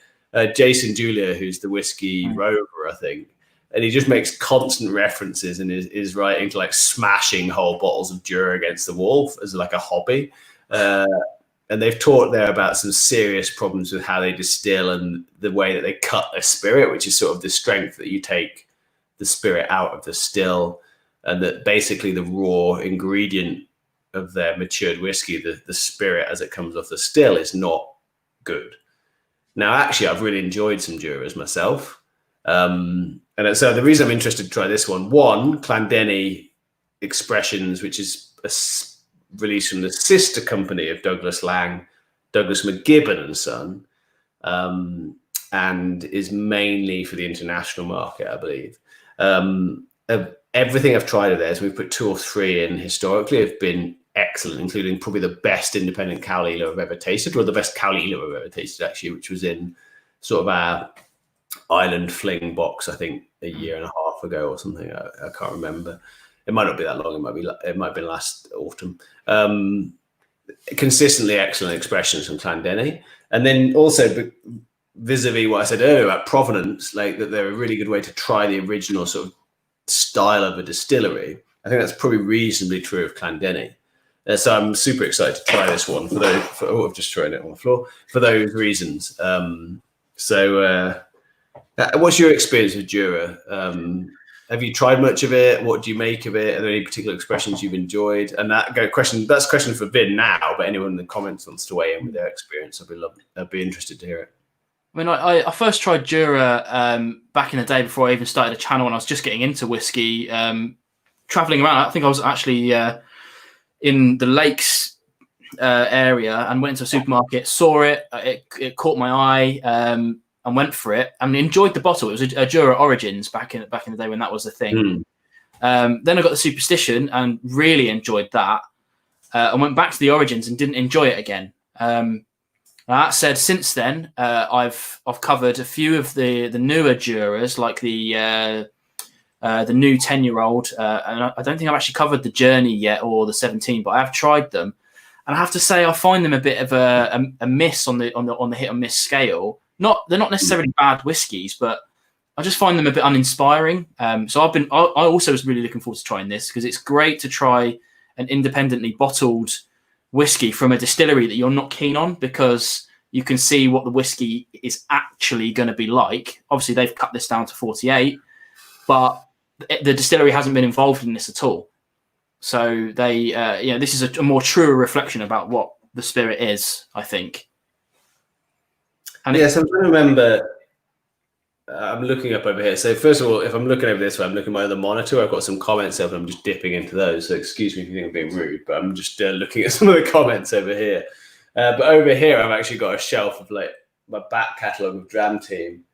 Jason Julia, who's the whiskey rover, I think. And he just makes constant references in his writing to like smashing whole bottles of Jura against the wall as like a hobby. And they've talked there about some serious problems with how they distill and the way that they cut their spirit, which is sort of the strength that you take the spirit out of the still, and that basically the raw ingredient of their matured whiskey, the spirit as it comes off the still, is not good. Now, actually, I've really enjoyed some Juras myself. And so the reason I'm interested to try this one, Denny Expressions, which is a release from the sister company of Douglas Laing, Douglas McGibbon and Son, and is mainly for the international market, I believe. Everything I've tried of theirs, we've put 2 or 3 in historically, have been excellent, including probably the best independent Cowley I've ever tasted, or the best Cowley I've ever tasted, actually, which was in sort of our Island Fling box, I think a year and a half ago or something. I can't remember. It might not be that long. It might have been last autumn. Consistently excellent expressions from Denny, and then also vis-a-vis what I said earlier about Provenance, like that they're a really good way to try the original sort of style of a distillery. I think that's probably reasonably true of Denny. So I'm super excited to try this one I've just thrown it on the floor for those reasons. What's your experience with Jura? Have you tried much of it? What do you make of it? Are there any particular expressions you've enjoyed? And that's a question for Vin now, but anyone in the comments wants to weigh in with their experience, I'd be interested to hear it. I mean, I first tried Jura back in the day before I even started a channel, and I was just getting into whiskey, traveling around. I think I was actually in the Lakes area and went into a supermarket, saw it, it caught my eye, and went for it and enjoyed the bottle. It was a Jura Origins back in the day when that was the thing. Then I got the Superstition and really enjoyed that. And went back to the Origins and didn't enjoy it again. That said, since then I've covered a few of the newer Juras, like the new 10-year-old, and I don't think I've actually covered the Journey yet or the 17, but I have tried them, and I have to say I find them a bit of a miss on the hit and miss scale. They're not necessarily bad whiskies, but I just find them a bit uninspiring. So I also was really looking forward to trying this because it's great to try an independently bottled whiskey from a distillery that you're not keen on, because you can see what the whiskey is actually going to be like. Obviously, they've cut this down to 48, but the distillery hasn't been involved in this at all. So this is a more truer reflection about what the spirit is, I think. And yes, I'm trying to remember. I'm looking up over here. So first of all, if I'm looking over this way, I'm looking at my other monitor. I've got some comments up and I'm just dipping into those. So excuse me if you think I'm being rude, but I'm just looking at some of the comments over here. But over here, I've actually got a shelf of like my back catalogue of Dram Team.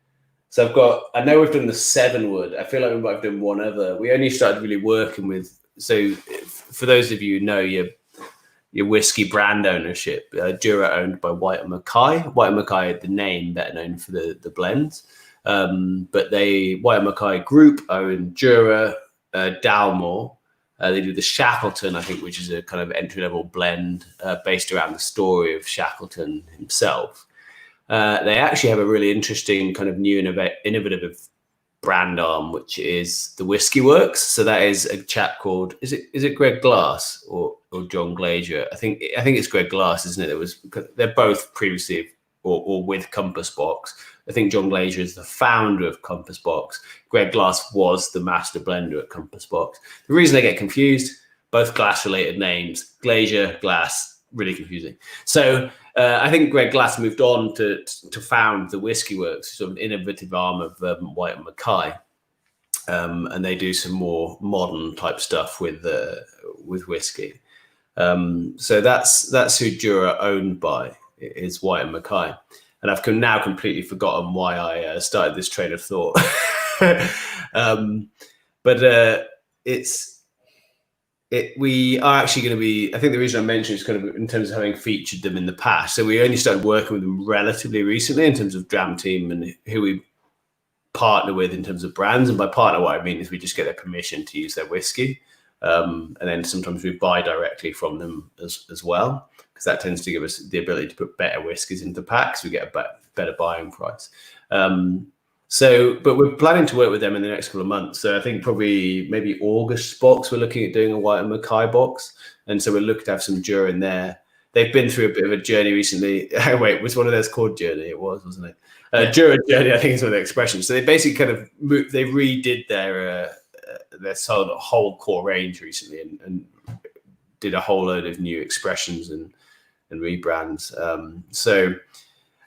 So I know we've done the 7 wood. I feel like we might have done one other. We only started really working with, so for those of you who know your whiskey brand ownership, Jura owned by White & Mackay. White & Mackay, the name better known for the blends. But White & Mackay Group own Jura, Dalmore. They do the Shackleton, I think, which is a kind of entry-level blend based around the story of Shackleton himself. They actually have a really interesting kind of new innovative brand arm, which is the Whiskey Works. So that is a chap called, is it Greg Glass or John Glazier? I think it's Greg Glass, isn't it? They're both previously or with Compass Box. I think John Glazier is the founder of Compass Box. Greg Glass was the master blender at Compass Box. The reason they get confused, both glass-related names, Glazier, Glass, really confusing. So I think Greg Glass moved on to found the Whiskey Works, sort of an innovative arm of White & Mackay. And they do some more modern type stuff with whiskey. So that's who Jura owned by, is White & Mackay. And I've now completely forgotten why I started this train of thought. We are actually going to be, I think the reason I mentioned is kind of in terms of having featured them in the past. So we only started working with them relatively recently in terms of Dram Team and who we partner with in terms of brands. And by partner, what I mean is we just get their permission to use their whiskey. And then sometimes we buy directly from them as well, because that tends to give us the ability to put better whiskies into packs. We get a better buying price. But we're planning to work with them in the next couple of months. So I think probably maybe August box, we're looking at doing a White & Mackay box. And so we're looking to have some Jura in there. They've been through a bit of a journey recently. Wait, was one of those called Journey? It was, wasn't it? Yeah. Jura Journey, I think is one of the expressions. So they basically kind of they redid their sort of whole core range recently and did a whole load of new expressions and rebrands.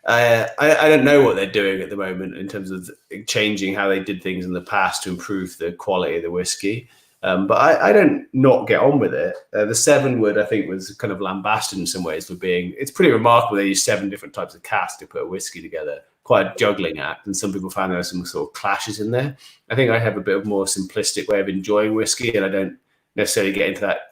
I don't know what they're doing at the moment in terms of changing how they did things in the past to improve the quality of the whiskey. But I don't not get on with it. The 7 wood, I think, was kind of lambasted in some ways for being, it's pretty remarkable they use 7 different types of cask to put a whiskey together. Quite a juggling act. And some people found there were some sort of clashes in there. I think I have a bit of more simplistic way of enjoying whiskey, and I don't necessarily get into that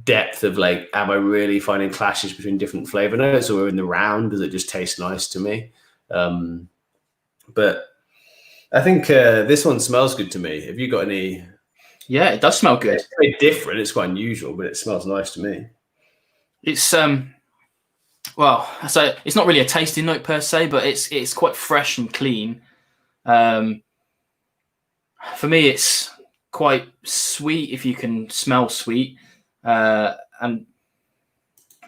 depth of like, am I really finding clashes between different flavor notes, or in the round, does it just taste nice to me? But I think this one smells good to me. Have you got any? Yeah, it does smell good. It's very different. It's quite unusual, but it smells nice to me. It's well, so it's not really a tasting note per se, but it's quite fresh and clean. For me, it's quite sweet, if you can smell sweet, and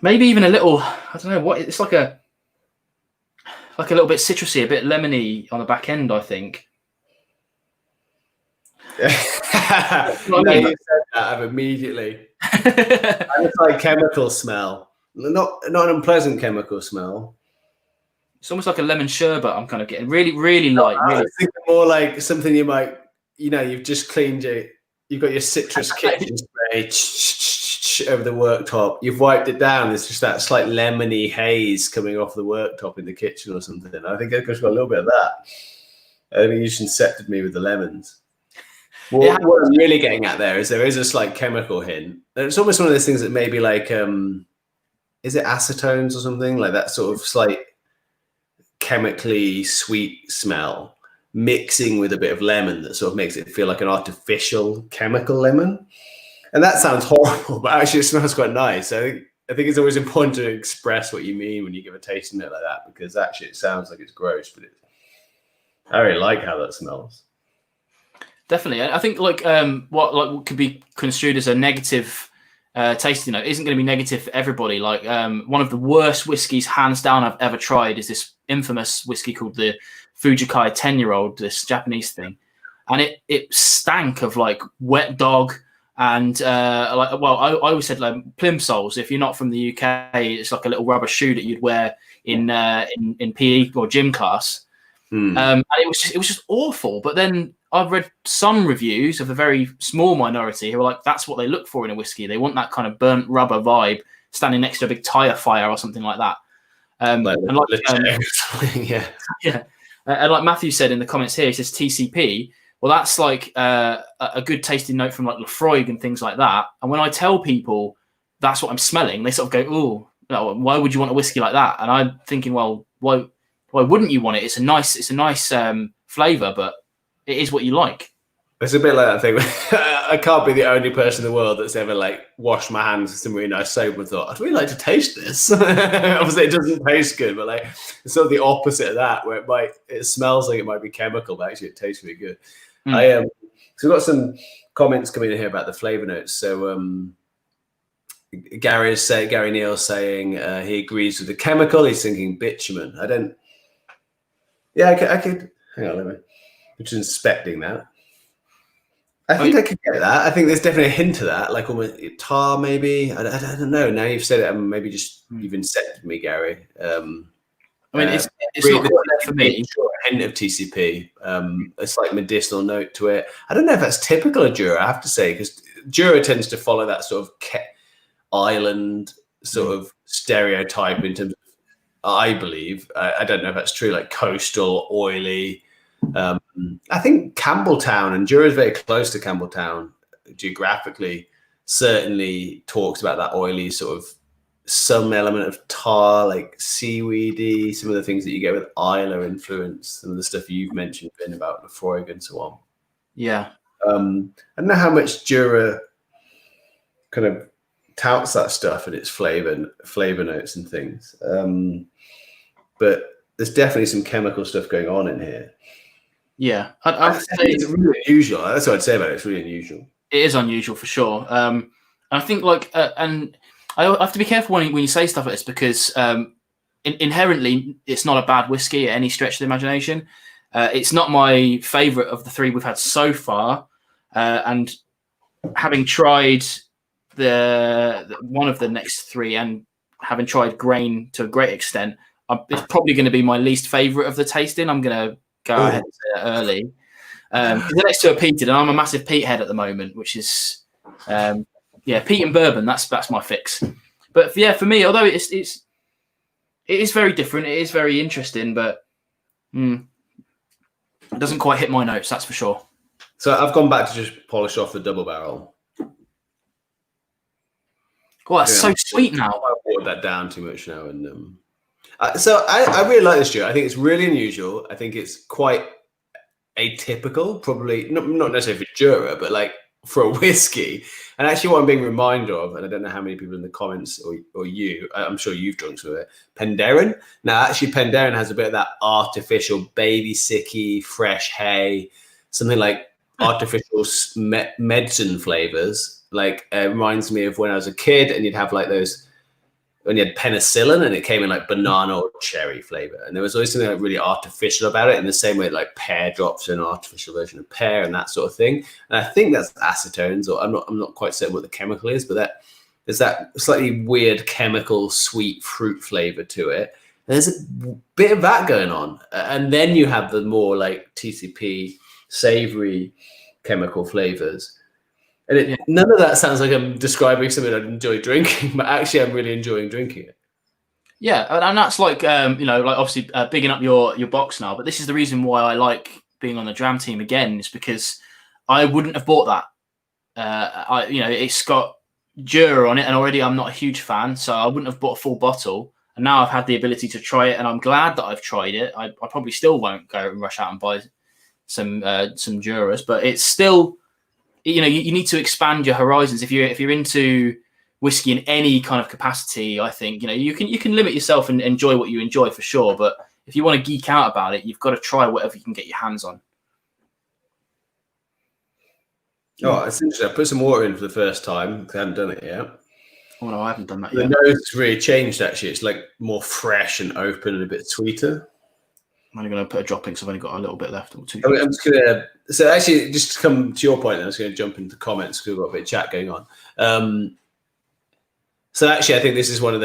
maybe even a little. I don't know what it's like a little bit citrusy, a bit lemony on the back end, I think. What I mean? You said that immediately. It's like chemical smell, not an unpleasant chemical smell. It's almost like a lemon sherbet. I'm kind of getting really light. I was thinking more like something you might, you've just cleaned you've got your citrus kitchen spray over the worktop. You've wiped it down. There's just that slight lemony haze coming off the worktop in the kitchen or something. I think I've got a little bit of that. I think you just incepted me with the lemons. What I'm really getting at there is a slight chemical hint. It's almost one of those things that maybe like, is it acetones or something? Like that sort of slight chemically sweet smell mixing with a bit of lemon that sort of makes it feel like an artificial chemical lemon. And that sounds horrible, but actually it smells quite nice. I think it's always important to express what you mean when you give a tasting note like that, because actually it sounds like it's gross, but I really like how that smells. Definitely. I think what could be construed as a negative tasting note isn't going to be negative for everybody. Like one of the worst whiskies, hands down, I've ever tried is this infamous whiskey called the Fujikai 10-year-old, this Japanese thing. And it stank of like wet dog and I always said like plimsolls. If you're not from the UK, it's like a little rubber shoe that you'd wear in PE or gym class. And it was just awful. But then I've read some reviews of a very small minority who are like, that's what they look for in a whiskey. They want that kind of burnt rubber vibe, standing next to a big tire fire or something like that. Yeah. And like Matthew said in the comments here, he says TCP. Well, that's like a good tasting note from like Lefroy and things like that. And when I tell people that's what I'm smelling, they sort of go, "Oh, why would you want a whiskey like that?" And I'm thinking, well, why wouldn't you want it? It's a nice flavor, but it is what you like. It's a bit like that thing. I can't be the only person in the world that's ever like washed my hands with some really nice soap and thought, I'd really like to taste this. Obviously, it doesn't taste good, but like it's sort of the opposite of that, where it smells like it might be chemical, but actually it tastes really good. So we've got some comments coming in here about the flavor notes. So Gary Neal saying he agrees with the chemical. He's thinking bitumen. I could hang on, let me. I'm just inspecting that. I think I could get that. I think there's definitely a hint of that, like almost tar, maybe. I don't know. Now you've said it, maybe just you've incepted me, Gary. It's not quite there for me. A hint of TCP, a slight medicinal note to it. I don't know if that's typical of Jura, I have to say, because Jura tends to follow that sort of island sort of stereotype in terms of, I believe, I don't know if that's true, like coastal, oily. I think Campbelltown, and Jura is very close to Campbelltown geographically, certainly talks about that oily sort of some element of tar, like seaweedy, some of the things that you get with Isla influence, some of the stuff you've mentioned, Vin, about Lefroy and so on. Yeah. I don't know how much Jura kind of touts that stuff and its flavor notes and things. But there's definitely some chemical stuff going on in here. Yeah, I'd say it's really unusual. That's what I'd say about it. It's really unusual. It is unusual for sure. And I think and I have to be careful when you say stuff like this, because inherently it's not a bad whiskey at any stretch of the imagination. It's not my favorite of the three we've had so far, and having tried the one of the next three and having tried grain to a great extent, it's probably going to be my least favorite of the tasting. I'm going to go ahead and say that early. The next two are peated, and I'm a massive peat head at the moment, which is peat and bourbon. That's my fix. But yeah, for me, although it is very different, it is very interesting, but it doesn't quite hit my notes. That's for sure. So I've gone back to just polish off the double barrel. Oh, that's so sweet now. I watered that down too much now, and So I really like this Jura. I think it's really unusual. I think it's quite atypical, probably not necessarily for Jura, but like for a whiskey. And actually, what I'm being reminded of, and I don't know how many people in the comments or you, I'm sure you've drunk some of it, Penderyn. Now, actually, Penderyn has a bit of that artificial baby sicky, fresh hay, something like artificial medicine flavors. Like it reminds me of when I was a kid, and you'd have like those when you had penicillin and it came in like banana or cherry flavor. And there was always something like really artificial about it, in the same way like pear drops are an artificial version of pear and that sort of thing. And I think that's acetones, or I'm not quite certain what the chemical is, but there's that slightly weird chemical sweet fruit flavor to it. And there's a bit of that going on. And then you have the more like TCP savory chemical flavors. And none of that sounds like I'm describing something I'd enjoy drinking, but actually I'm really enjoying drinking it. Yeah, and that's like, like obviously bigging up your box now, but this is the reason why I like being on the Dram team again, is because I wouldn't have bought that. It's got Jura on it, and already I'm not a huge fan, so I wouldn't have bought a full bottle. And now I've had the ability to try it, and I'm glad that I've tried it. I probably still won't go and rush out and buy some Juras, but it's still, you need to expand your horizons. If you're into whiskey in any kind of capacity, I think you can limit yourself and enjoy what you enjoy for sure. But if you want to geek out about it, you've got to try whatever you can get your hands on. Oh, it's interesting. I put some water in for the first time. I haven't done it yet. Oh no, I haven't done that yet. The nose has really changed. Actually, it's like more fresh and open and a bit sweeter. I'm only going to put a drop in because I've only got a little bit left. Or two. I'm just going to. So actually, just to come to your point, I was going to jump into comments because we've got a bit of chat going on. So actually, I think this is one of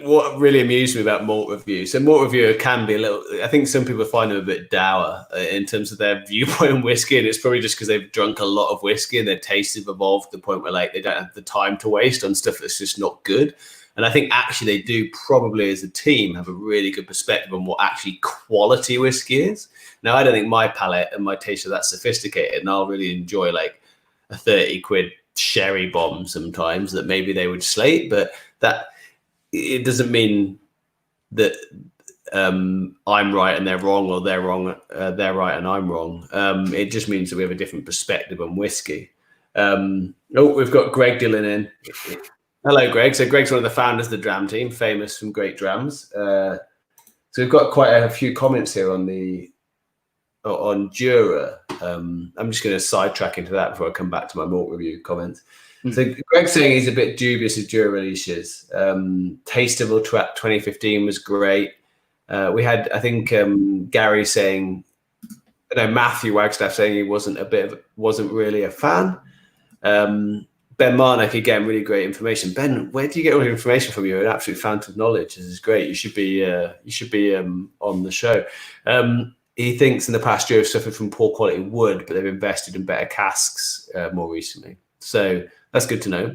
what really amused me about malt review. So malt review can be a little. I think some people find them a bit dour in terms of their viewpoint on whiskey, and it's probably just because they've drunk a lot of whiskey and their tastes have evolved to the point where like they don't have the time to waste on stuff that's just not good. And I think actually they do probably as a team have a really good perspective on what actually quality whiskey is. Now, I don't think my palate and my taste are that sophisticated, and I'll really enjoy like a 30 quid sherry bomb sometimes that maybe they would slate, but that it doesn't mean that I'm right and they're wrong, or they're wrong, they're right and I'm wrong. It just means that we have a different perspective on whiskey. We've got Greg Dillon in. Hello, Greg. So Greg's one of the founders of the Dram team, famous from great drams. So we've got quite a few comments here on Jura. I'm just going to sidetrack into that before I come back to my malt review comments. So Greg's saying he's a bit dubious of Jura releases. Tasteable Trap 2015 was great. We had, I think, Gary saying, Matthew Wagstaff saying he wasn't really a fan. Ben Marnock, again, really great information. Ben, where do you get all your information from? You're an absolute fountain of knowledge. This is great. You should be on the show. He thinks in the past year have suffered from poor quality wood, but they've invested in better casks more recently. So that's good to know.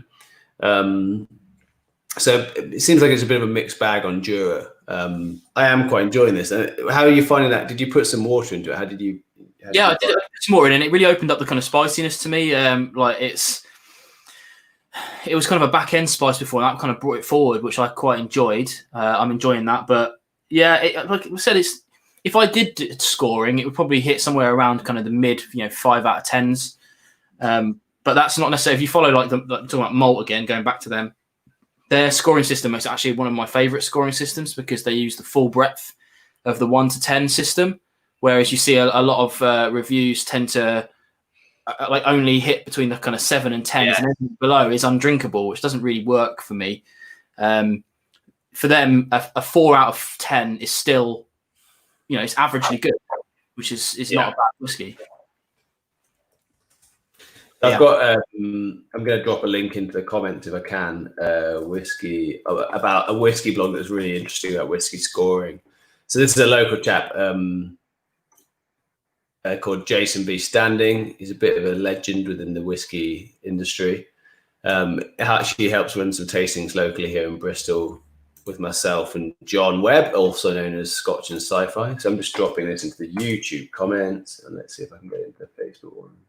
So it seems like it's a bit of a mixed bag on Jura. I am quite enjoying this. How are you finding that? Did you put some water into it? I did. I did put some water in, and it really opened up the kind of spiciness to me. It was kind of a back end spice before, and that kind of brought it forward, which I quite enjoyed. I'm enjoying that, but yeah, like I said, if I did scoring, it would probably hit somewhere around kind of the mid, 5 out of 10s. But that's not necessarily, if you follow talking about malt again, going back to them, their scoring system is actually one of my favorite scoring systems because they use the full breadth of the 1 to 10 system. Whereas you see a lot of reviews tend to only hit between the kind of 7 and 10s, and anything below is undrinkable, which doesn't really work for me. For them, a 4 out of 10 is still, it's averagely good, which is not a bad whiskey. I've got. I'm going to drop a link into the comments if I can. Whiskey about a whiskey blog that's really interesting about whiskey scoring. So this is a local chap called Jason B. Standing. He's a bit of a legend within the whiskey industry. It actually helps run some tastings locally here in Bristol with myself and John Webb, also known as Scotch and Sci-Fi. So I'm just dropping this into the YouTube comments, and let's see if I can get into the Facebook ones.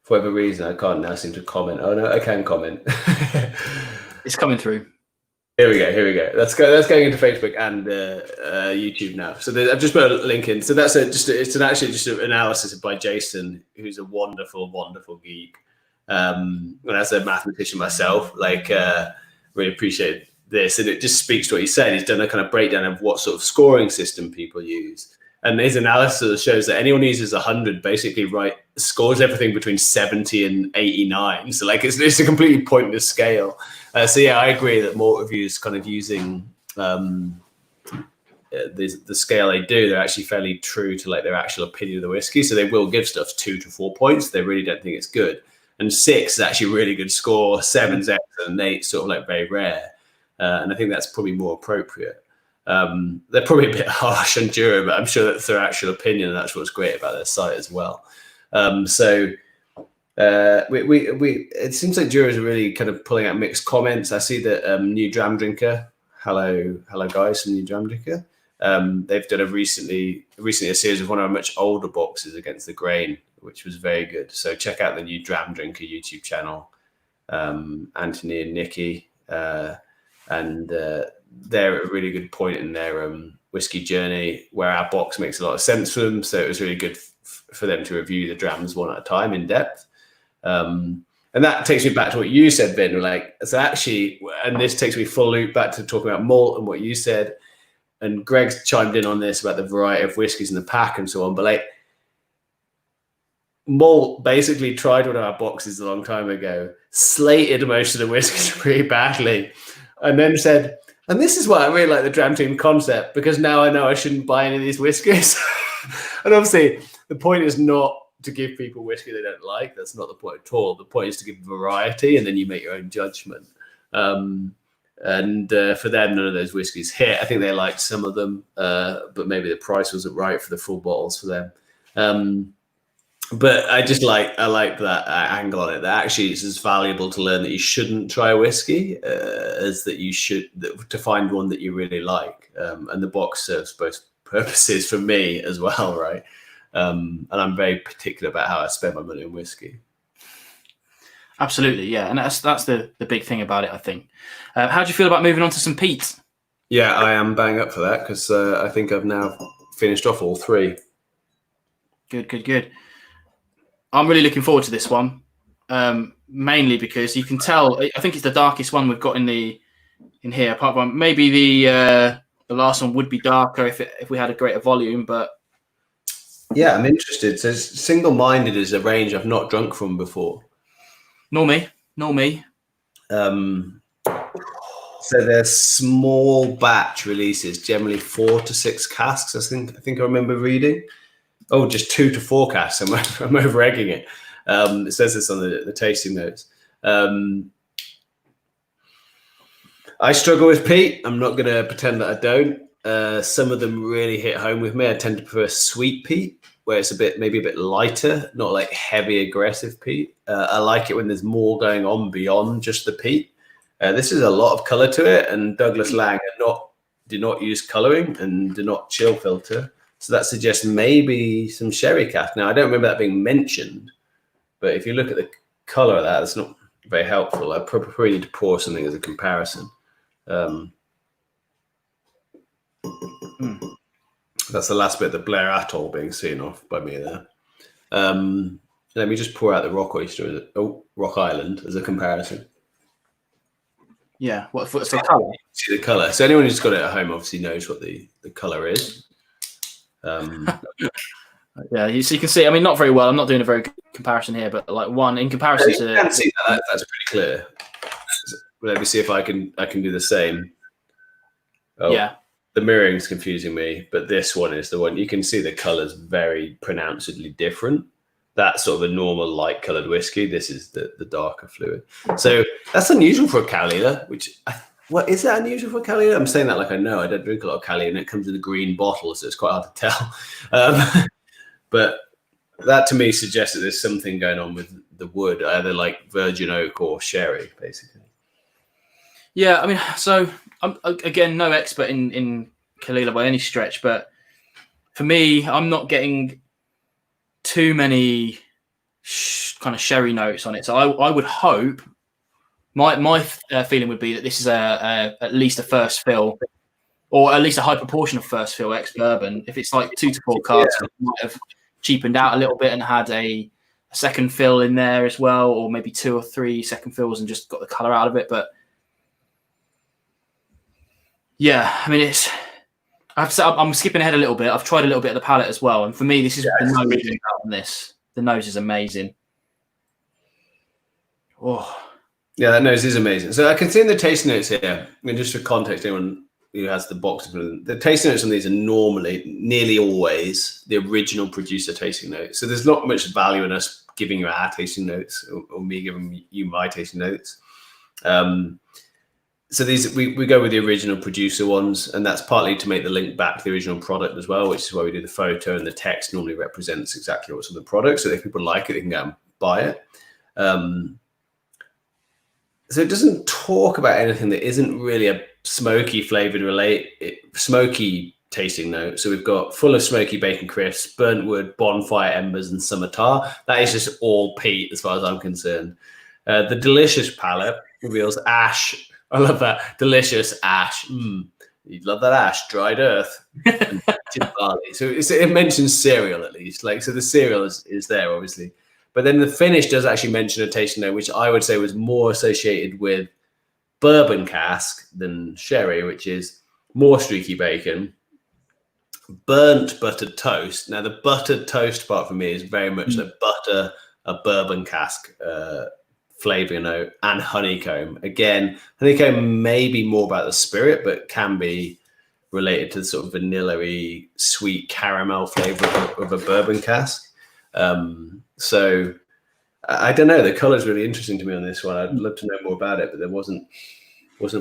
For whatever reason, I can't now seem to comment. Oh no, I can comment. It's coming through. Here we go. That's going into Facebook and YouTube now. So I've just put a link in. So that's actually just an analysis by Jason, who's a wonderful, wonderful geek. And as a mathematician myself, really appreciate this, and it just speaks to what he said. He's done a kind of breakdown of what sort of scoring system people use, and his analysis shows that anyone who uses 100 basically scores everything between 70 and 89. So it's a completely pointless scale. So yeah, I agree that more reviews kind of using the scale they do, they're actually fairly true to their actual opinion of the whiskey. So they will give stuff 2 to 4 points. They really don't think it's good. And 6 is actually a really good score. 7's excellent, and 8's sort of very rare. And I think that's probably more appropriate. They're probably a bit harsh on Jura, but I'm sure that's their actual opinion, and that's what's great about their site as well. It seems like Jura is really kind of pulling out mixed comments. I see that New Dram Drinker, hello guys from New Dram Drinker. They've done recently a series of one of our much older boxes against the grain, which was very good. So check out the New Dram Drinker YouTube channel, Anthony and Nikki, and they're at a really good point in their whiskey journey where our box makes a lot of sense for them. So it was really good for them to review the drams one at a time in depth. And that takes me back to what you said, Vin. So actually, and this takes me full loop back to talking about malt and what you said. And Greg's chimed in on this about the variety of whiskies in the pack and so on. But malt basically tried one of our boxes a long time ago, slated most of the whiskies pretty badly, and then said, and this is why I really like the Dram Team concept, because now I know I shouldn't buy any of these whiskies. And obviously, the point is not to give people whiskey they don't like. That's not the point at all. The point is to give variety, and then you make your own judgment. And for them, none of those whiskies hit. I think they liked some of them, but maybe the price wasn't right for the full bottles for them. But I like that angle on it. That actually it's as valuable to learn that you shouldn't try a whiskey as that you should to find one that you really like. And the box serves both purposes for me as well, right? And I'm very particular about how I spend my money on whiskey. Absolutely, yeah, and that's the big thing about it, I think. How do you feel about moving on to some peat? Yeah, I am bang up for that because I think I've now finished off all 3. Good. I'm really looking forward to this one, mainly because you can tell. I think it's the darkest one we've got in here. Apart from maybe the last one would be darker if we had a greater volume, but yeah, I'm interested. So Single-Minded is a range I've not drunk from before. Nor me. So they're small batch releases, generally 4 to 6 casks. I think I remember reading. Oh, just 2 to 4 casks. I'm over-egging it. It says this on the tasting notes. I struggle with peat. I'm not going to pretend that I don't. Some of them really hit home with me. I tend to prefer sweet peat, where it's maybe a bit lighter, not like heavy, aggressive peat. I like it when there's more going on beyond just the peat. This is a lot of color to it, and Douglas Laing do not use coloring and do not chill filter. So that suggests maybe some sherry cask. Now, I don't remember that being mentioned, but if you look at the color of that, it's not very helpful. I probably need to pour something as a comparison. That's the last bit, the Blair Athol being seen off by me there. Let me just pour out the Rock Island as a comparison. Yeah, what's the color? See the color. So anyone who's got it at home obviously knows what the color is. Yeah, so you can see. I mean, not very well. I'm not doing a very good comparison here, but one in comparison to. You can see that. That's pretty clear. Let me see if I can do the same. Oh, yeah, the mirroring is confusing me, but this one is the one you can see the colors very pronouncedly different. That's sort of a normal light colored whiskey. This is the darker fluid. So that's unusual for a Camellia, what is that unusual for Camellia? I'm saying that like I know. I don't drink a lot of Camellia, and it comes in a green bottle, so it's quite hard to tell. But that to me suggests that there's something going on with the wood, either like virgin oak or sherry, basically. Yeah, I mean, so I'm again no expert in Camellia by any stretch, but for me, I'm not getting too many kind of sherry notes on it. So I would hope my feeling would be that this is at least a first fill, or at least a high proportion of first fill ex bourbon. If it's like 2 to 4 cards, it might have cheapened out a little bit and had a second fill in there as well, or maybe 2 or 3 second fills and just got the color out of it. But yeah, I mean, I'm skipping ahead a little bit. I've tried a little bit of the palate as well, and for me, this is the nose on this. The nose is amazing. Oh, yeah, that nose is amazing. So I can see in the tasting notes here, and just for context, anyone who has the box, the tasting notes on these are nearly always the original producer tasting notes. So there's not much value in us giving you our tasting notes or me giving you my tasting notes. So these we go with the original producer ones, and that's partly to make the link back to the original product as well, which is why we do the photo, and the text normally represents exactly what's on the product. So if people like it, they can go and buy it. So it doesn't talk about anything that isn't really a smoky flavored smoky tasting note. So we've got full of smoky bacon crisps, burnt wood, bonfire embers, and summer tar. That is just all peat as far as I'm concerned. The delicious palate reveals ash. I love that. Delicious ash. You'd love that ash. Dried earth. And barley. So it mentions cereal at least. So the cereal is there, obviously. But then the finish does actually mention a tasting note, which I would say was more associated with bourbon cask than sherry, which is more streaky bacon, burnt buttered toast. Now, the buttered toast part for me is very much like butter, a bourbon cask flavor note, and honeycomb. Again, honeycomb may be more about the spirit, but can be related to the sort of vanilla-y, sweet caramel flavor of a bourbon cask. So I don't know. The color is really interesting to me on this one. I'd love to know more about it, but there wasn't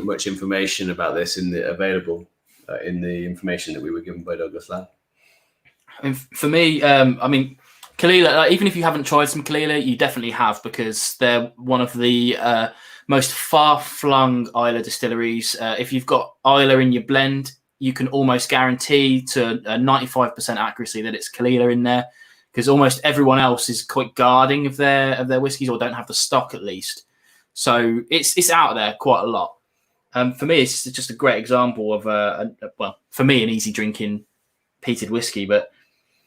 much information about this available in the information that we were given by Douglas Laing. I mean, for me, I mean, Kalila, even if you haven't tried some Kalila, you definitely have, because they're one of the most far-flung Islay distilleries. If you've got Islay in your blend, you can almost guarantee to a 95% accuracy that it's Kalila in there, because almost everyone else is quite guarding of their whiskies, or don't have the stock at least. So it's out there quite a lot. For me, it's just a great example of well, for me, an easy drinking peated whiskey. But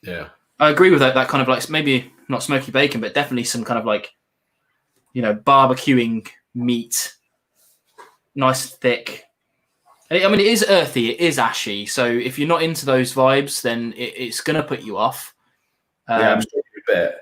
yeah, I agree with that kind of like, maybe not smoky bacon, but definitely some kind of like, barbecuing meat, nice thick. I mean, it is earthy, it is ashy. So if you're not into those vibes, then it's gonna put you off. Yeah, I'm sure a bit.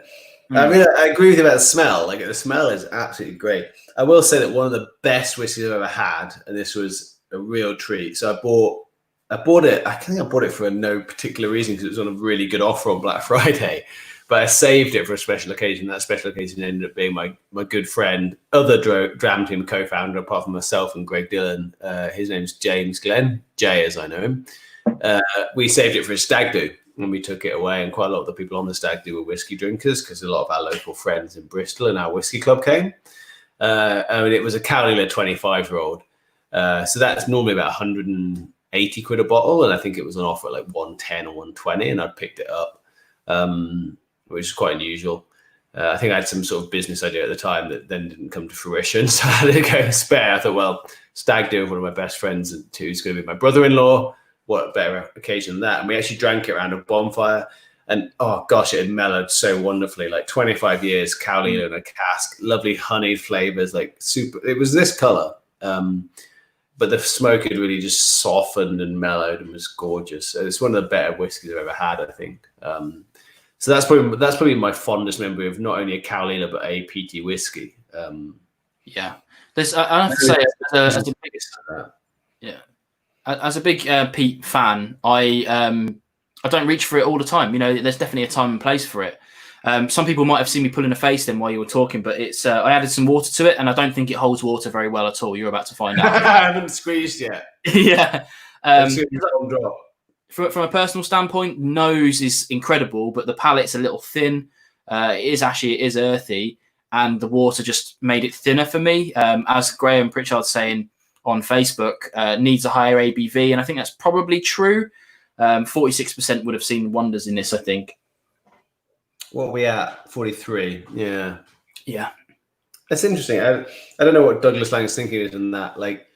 I mean, I agree with you about the smell. Like, the smell is absolutely great. I will say that one of the best whiskeys I've ever had, and this was a real treat. So I bought it. I think I bought it for no particular reason, because it was on a really good offer on Black Friday. But I saved it for a special occasion. That special occasion ended up being my good friend, other Dram Team co-founder, apart from myself and Greg Dillon. His name's James Glenn, Jay as I know him. We saved it for a stag do. And we took it away, and quite a lot of the people on the stag do were whiskey drinkers, because a lot of our local friends in Bristol and our whiskey club came. And it was a Cowlila 25-year-old. So that's normally about 180 quid a bottle, and I think it was on offer at like 110 or 120, and I'd picked it up, which is quite unusual. I think I had some sort of business idea at the time that then didn't come to fruition, so I had to go spare. I thought, well, stag do with one of my best friends, and who's going to be my brother-in-law. What a better occasion than that. And we actually drank it around a bonfire, and oh gosh, it had mellowed so wonderfully. Like 25 years, Cowlila in a cask, lovely honeyed flavors, like super. It was this color, but the smoke had really just softened and mellowed and was gorgeous. So it's one of the better whiskeys I've ever had, I think. So that's probably my fondest memory of not only a Cowlila but a peaty whiskey. Yeah, I have to say, as a big peat fan, I don't reach for it all the time. There's definitely a time and place for it. Some people might have seen me pulling a face then while you were talking, but it's I added some water to it, and I don't think it holds water very well at all. You're about to find out. I haven't squeezed yet. Yeah. From a personal standpoint, nose is incredible, but the palate's a little thin. It is ashy, it is earthy, and the water just made it thinner for me. As Graham Pritchard's saying on Facebook, needs a higher ABV, and I think that's probably true. 46% would have seen wonders in this, I think. What are we at? 43. Yeah. Yeah. That's interesting. I don't know what Douglas Lang's thinking is in that, like,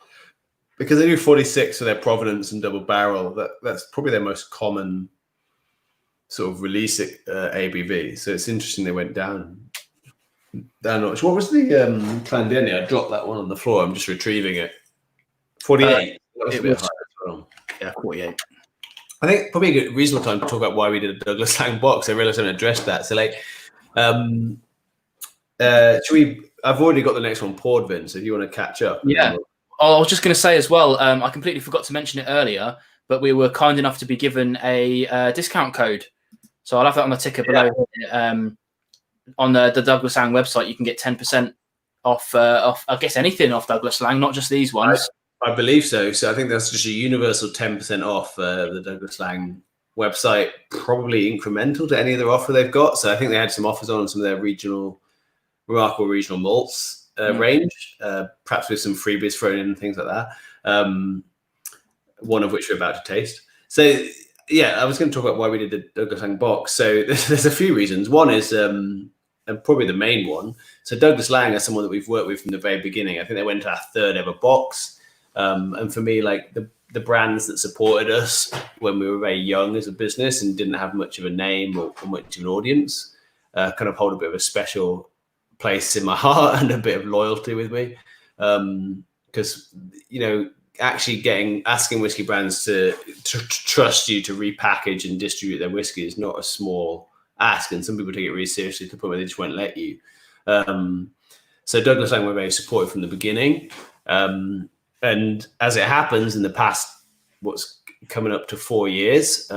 because they do 46 for their Provenance and double barrel. That's probably their most common sort of release ABV. So it's interesting they went down. What was the Clan Denny? I dropped that one on the floor. I'm just retrieving it. 48. That was a bit high as well. Yeah, 48. I think probably a good reasonable time to talk about why we did a Douglas Lang box. I realized I haven't addressed that. So, like, should we? I've already got the next one poured, Vin. So if you want to catch up, yeah. I was just going to say as well. I completely forgot to mention it earlier, but we were kind enough to be given a discount code. So I'll have that on the ticker below. On the Douglas Lang website, you can get 10% off. I guess anything off Douglas Lang, not just these ones. I believe so. So I think that's just a universal 10% off the Douglas Lang website, probably incremental to any other offer they've got. So I think they had some offers on some of their remarkable regional malts range, perhaps with some freebies thrown in and things like that. One of which we're about to taste. So yeah, I was going to talk about why we did the Douglas Lang box. So there's a few reasons. One is, and probably the main one. So Douglas Lang is someone that we've worked with from the very beginning. I think they went to our third ever box. And for me, like the brands that supported us when we were very young as a business and didn't have much of a name or much of an audience, kind of hold a bit of a special place in my heart and a bit of loyalty with me. Because, you know, actually asking whiskey brands to trust you to repackage and distribute their whiskey is not a small ask. And some people take it really seriously to the point where they just won't let you. So Douglas Lang were very supportive from the beginning. And as it happens, in the past, what's coming up to 4 years,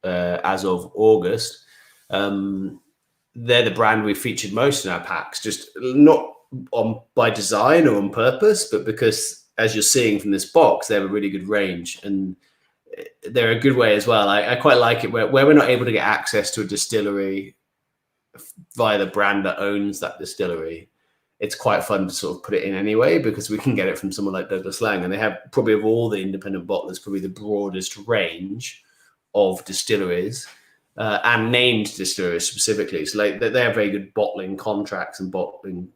as of August, they're the brand we've featured most in our packs, just not by design or on purpose, but because, as you're seeing from this box, they have a really good range and they're a good way as well. I quite like it where we're not able to get access to a distillery via the brand that owns that distillery. It's quite fun to sort of put it in anyway, because we can get it from someone like Douglas Lang, and they have probably of all the independent bottlers, probably the broadest range of distilleries and named distilleries specifically. So like they have very good bottling contracts and bottling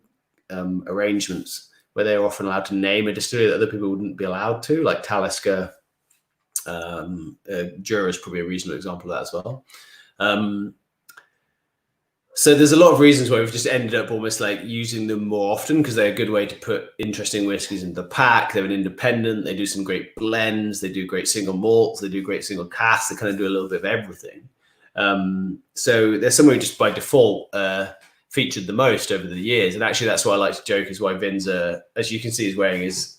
arrangements where they're often allowed to name a distillery that other people wouldn't be allowed to, like Talisker. Jura is probably a reasonable example of that as well. So there's a lot of reasons why we've just ended up almost like using them more often, because they're a good way to put interesting whiskies into the pack. They're an independent. They do some great blends. They do great single malts. They do great single casks. They kind of do a little bit of everything. So they're someone who just by default featured the most over the years. And actually that's what I like to joke is why Vin's, as you can see, is wearing his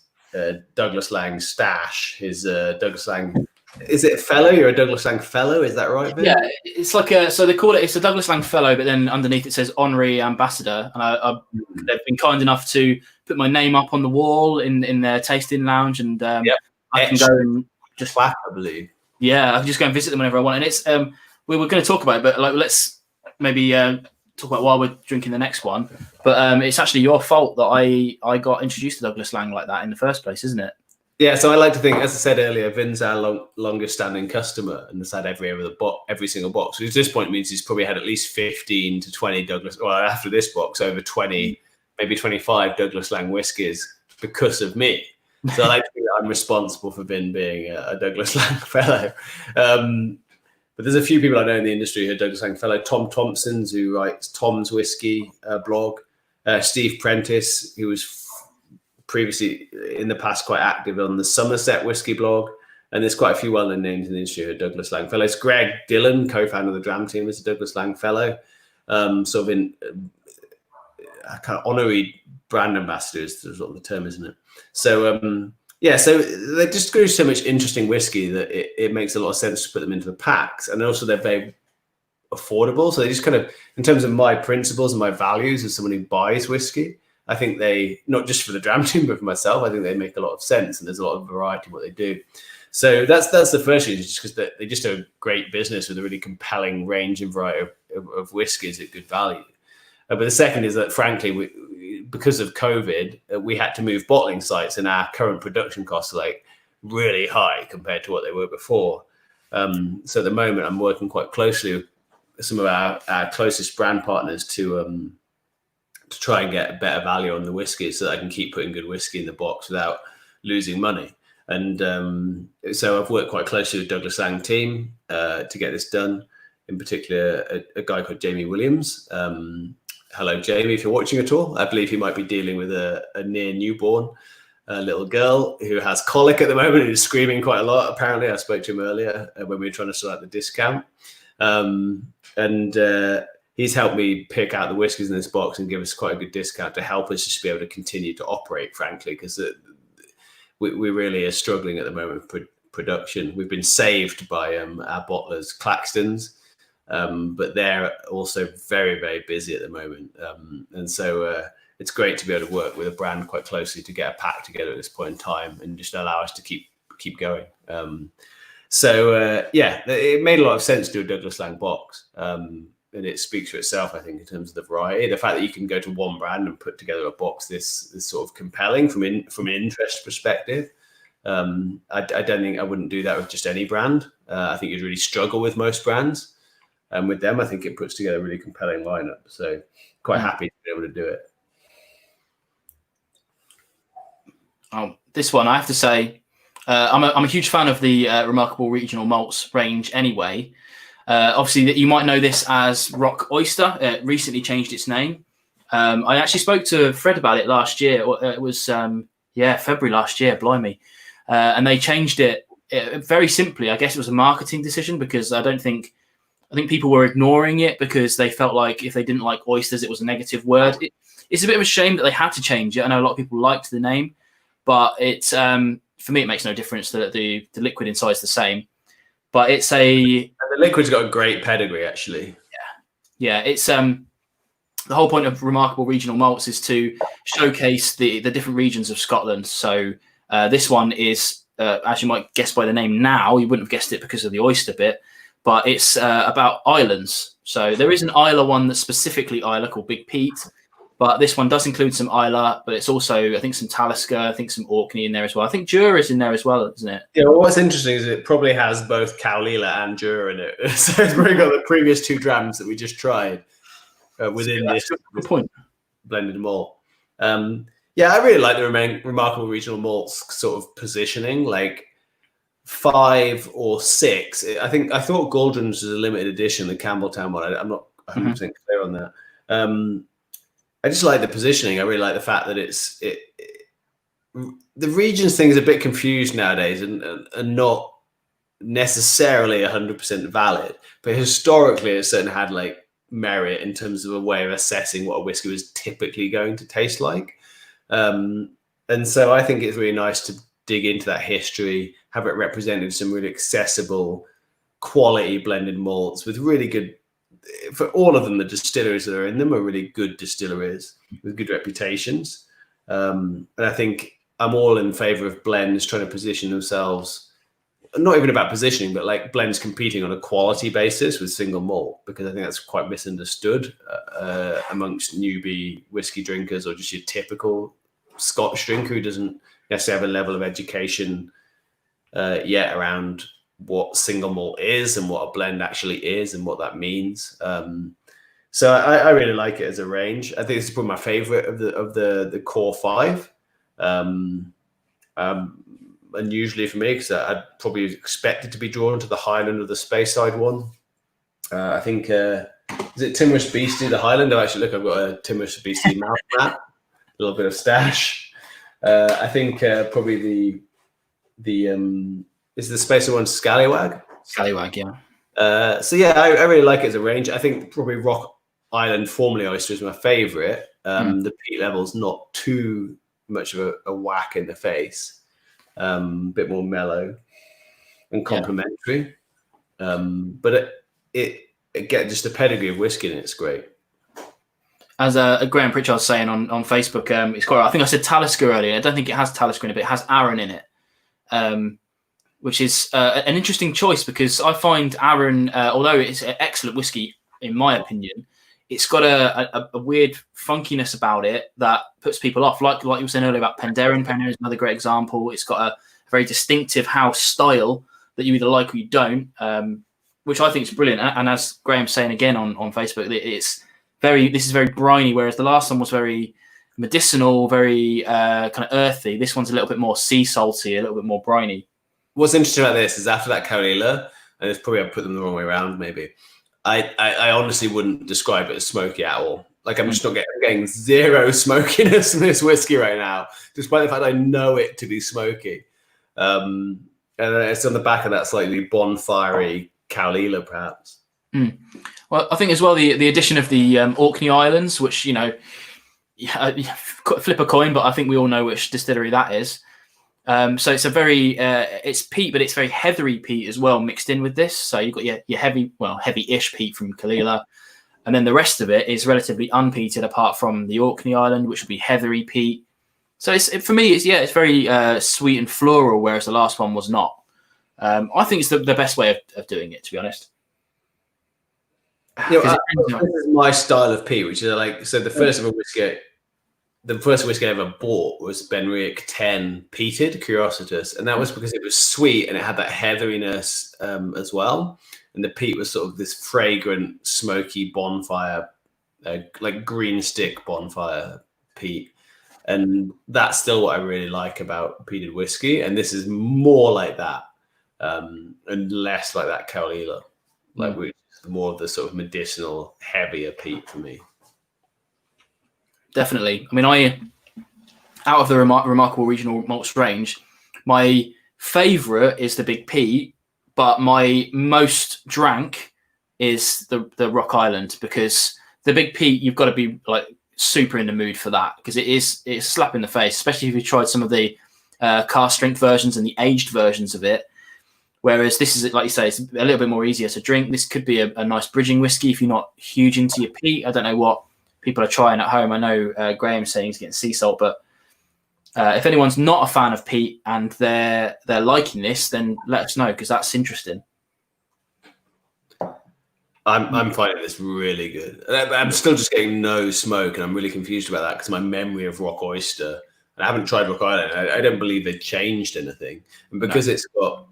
Douglas Lang stash, his Douglas Lang. Is it a fellow? You're a Douglas Lang fellow, is that right, Vin? Yeah, it's like so they call it's a Douglas Lang fellow, but then underneath it says honorary ambassador. And they've been kind enough to put my name up on the wall in their tasting lounge, and I can go and just I believe. Yeah, I can just go and visit them whenever I want. And it's we were going to talk about it, but like let's maybe talk about while we're drinking the next one. But it's actually your fault that I got introduced to Douglas Lang like that in the first place, isn't it? Yeah, so I like to think, as I said earlier, Vin's our longest standing customer and has had every single box. Which at this point means he's probably had at least 15 to 20 Douglas, well, after this box, over 20, maybe 25 Douglas Lang whiskies because of me. So I like to think that I'm responsible for Vin being a Douglas Lang fellow. But there's a few people I know in the industry who are Douglas Lang fellow. Tom Thompson's, who writes Tom's Whiskey blog. Steve Prentice, who was previously in the past quite active on the Somerset Whiskey blog, and there's quite a few well-known names in the industry who are Douglas Lang fellows. Greg Dillon, co-founder of the Dram Team, is a Douglas Lang fellow. Sort of in kind of honorary brand ambassadors is what the term, isn't it? So so they just do so much interesting whiskey that it makes a lot of sense to put them into the packs, and also they're very affordable. So they just kind of, in terms of my principles and my values as someone who buys whiskey, I think they, not just for the Dram Team, but for myself, I think they make a lot of sense, and there's a lot of variety in what they do. So that's the first reason, just because they just do a great business with a really compelling range and variety of whiskies at good value. But the second is that, frankly, because of COVID, we had to move bottling sites, and our current production costs are like really high compared to what they were before. So at the moment, I'm working quite closely with some of our closest brand partners to to try and get a better value on the whiskey so that I can keep putting good whiskey in the box without losing money. And so I've worked quite closely with Douglas Laing team to get this done. In particular, a guy called Jamie Williams. Hello, Jamie, if you're watching at all. I believe he might be dealing with a near newborn little girl who has colic at the moment and is screaming quite a lot. Apparently, I spoke to him earlier when we were trying to sort out the discount. He's helped me pick out the whiskies in this box and give us quite a good discount to help us just be able to continue to operate, frankly, because we really are struggling at the moment with production. We've been saved by our bottlers, Claxton's, but they're also very, very busy at the moment. And so it's great to be able to work with a brand quite closely to get a pack together at this point in time and just allow us to keep going. It made a lot of sense to do a Douglas Laing box. And it speaks for itself, I think, in terms of the variety. The fact that you can go to one brand and put together a box this is sort of compelling from an interest perspective. I don't think I wouldn't do that with just any brand. I think you'd really struggle with most brands. And with them, I think it puts together a really compelling lineup. So quite happy to be able to do it. Oh, this one, I have to say, I'm a huge fan of the Remarkable Regional Malts range anyway. Obviously, you might know this as Rock Oyster. It recently changed its name. I actually spoke to Fred about it last year. It was, February last year, blimey. And they changed it very simply. I guess it was a marketing decision because I think people were ignoring it because they felt like if they didn't like oysters, it was a negative word. It's a bit of a shame that they had to change it. I know a lot of people liked the name, but it's for me, it makes no difference that the liquid inside is the same. But it's the liquid's got a great pedigree, actually. Yeah. It's the whole point of Remarkable Regional Malts is to showcase the different regions of Scotland. So this one is, as you might guess by the name now, you wouldn't have guessed it because of the oyster bit, but it's about islands. So there is an Isla one that's specifically Isla called Big Pete, but this one does include some Isla, but it's also, I think, some Talisker, I think some Orkney in there as well. I think Jura is in there as well, isn't it? Yeah, well, what's interesting is it probably has both Cowlila and Jura in it. So it's probably got the previous two drams that we just tried within this point blended malt. I really like the Remarkable Regional Malts sort of positioning, like 5 or 6. I thought Gauldrons was a limited edition, the Campbelltown one. I'm not 100% clear on that. I just like the positioning. I really like the fact that the regions thing is a bit confused nowadays and not necessarily 100% valid. But historically, it certainly had like merit in terms of a way of assessing what a whiskey was typically going to taste like. And so I think it's really nice to dig into that history, have it represented some really accessible, quality blended malts with really good. For all of them, the distilleries that are in them are really good distilleries with good reputations. And I think I'm all in favor of blends trying to position themselves, not even about positioning, but like blends competing on a quality basis with single malt, because I think that's quite misunderstood amongst newbie whiskey drinkers or just your typical Scotch drinker who doesn't necessarily have a level of education yet around what single malt is and what a blend actually is and what that means. So I really like it as a range. I think this is probably my favorite of the core 5. Unusually for me, because I'd probably expected to be drawn to the Highland or the Speyside one. I think is it Timorous Beastie, the Highland? I've got a Timorous Beastie mouth mat, a little bit of stash. I think probably the is the Speyside one Scallywag? Scallywag, yeah. I really like it as a range. I think probably Rock Island, formerly Oyster, is my favorite. The peat level's not too much of a whack in the face. Bit more mellow and complimentary. But it gets just the pedigree of whiskey, and it's great. As Graham Pritchard was saying on Facebook, it's quite. I think I said Talisker earlier. I don't think it has Talisker in it, but it has Arran in it. Which is an interesting choice because I find Arran, although it's an excellent whiskey, in my opinion, it's got a weird funkiness about it that puts people off. Like you were saying earlier about Penderyn. Penderyn is another great example. It's got a very distinctive house style that you either like or you don't, which I think is brilliant. And as Graham's saying again on Facebook, This is very briny, whereas the last one was very medicinal, very kind of earthy. This one's a little bit more sea salty, a little bit more briny. What's interesting about this is after that Kaolila, and it's probably I put them the wrong way around. Maybe I honestly wouldn't describe it as smoky at all. Like I'm just not getting zero smokiness in this whiskey right now, despite the fact I know it to be smoky. And it's on the back of that slightly bonfire-y Kaolila, perhaps. Well, I think as well the addition of the Orkney Islands, which flip a coin, but I think we all know which distillery that is. So it's a very it's peat, but it's very heathery peat as well mixed in with this. So you've got your heavy-ish peat from Kaolila, and then the rest of it is relatively unpeated, apart from the Orkney Island, which would be heathery peat. So for me, it's very sweet and floral, whereas the last one was not. I think it's the best way of doing it, to be honest. This is my style of peat, which is the first whiskey I ever bought was Benriach 10 peated Curiositas, and that was because it was sweet and it had that heatheriness as well. And the peat was sort of this fragrant, smoky bonfire, like green stick bonfire peat. And that's still what I really like about peated whiskey. And this is more like that, and less like that Kaolila, which is more of the sort of medicinal, heavier peat for me. Definitely. I mean, out of the remarkable regional malts range, my favourite is the Big Peat, but my most drank is the Rock Island, because the Big Peat, you've got to be like super in the mood for that, because it's a slap in the face, especially if you tried some of the cask strength versions and the aged versions of it. Whereas this is, like you say, it's a little bit more easier to drink. This could be a nice bridging whiskey if you're not huge into your peat. I don't know what people are trying at home. I know Graham's saying he's getting sea salt, but if anyone's not a fan of peat and they're liking this, then let us know, because that's interesting. I'm finding this really good. I'm still just getting no smoke, and I'm really confused about that because my memory of Rock Oyster, and I haven't tried Rock Island. I don't believe they've changed anything, and because it's got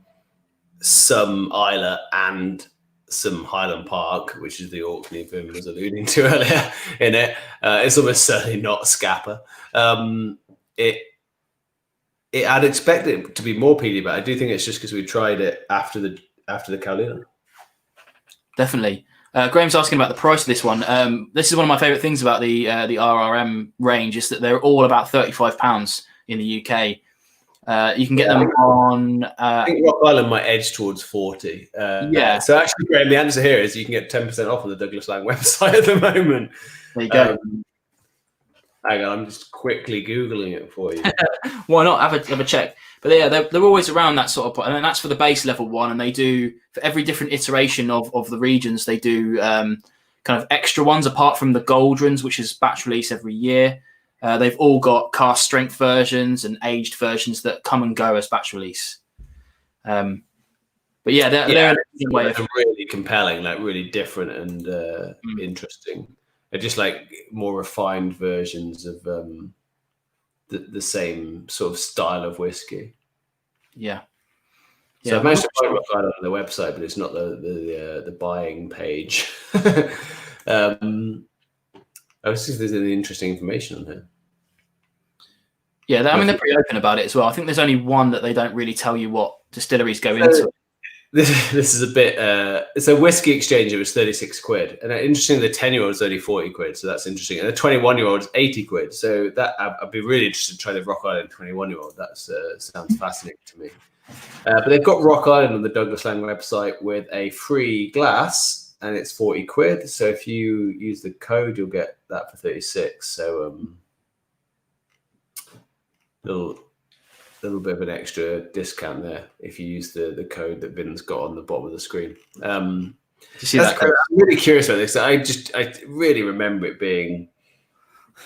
some Isla and some Highland Park, which is the Orkney Vin was alluding to earlier in it, it's almost certainly not Scapa. I'd expect it to be more peaty, but I do think it's just because we tried it after the Kaolila. Definitely. Graham's asking about the price of this one. This is one of my favourite things about the RRM range, is that they're all about £35 in the UK. You can get them on. I think Rock Island might edge towards 40. So actually, Graham, the answer here is you can get 10% off on the Douglas Laing website at the moment. There you go. Hang on, I'm just quickly Googling it for you. Why not have a check? But yeah, they're always around that sort of, and that's for the base level one. And they do, for every different iteration of the regions, they do kind of extra ones apart from the Goldrons, which is batch release every year. They've all got cask strength versions and aged versions that come and go as batch release. But yeah, they're a way of really compelling, like really different and interesting. They're just like more refined versions of the same sort of style of whiskey. Yeah. So I've managed to find Rock Island on the website, but it's not the buying page. I was see if there's any interesting information on here. Yeah, they're pretty open about it as well. I think there's only one that they don't really tell you what distilleries go into. This is a bit. It's a whiskey exchange. It was 36 quid, and interesting. The 10-year-old is only 40 quid, so that's interesting. And the 21-year-old is 80 quid. So that I'd be really interested to try the Rock Island 21-year-old. That sounds fascinating to me. But they've got Rock Island on the Douglas Laing website with a free glass, and it's 40 quid. So if you use the code, you'll get that for 36. So little bit of an extra discount there if you use the code that Vin's got on the bottom of the screen. You see that? I'm really curious about this. I really remember it being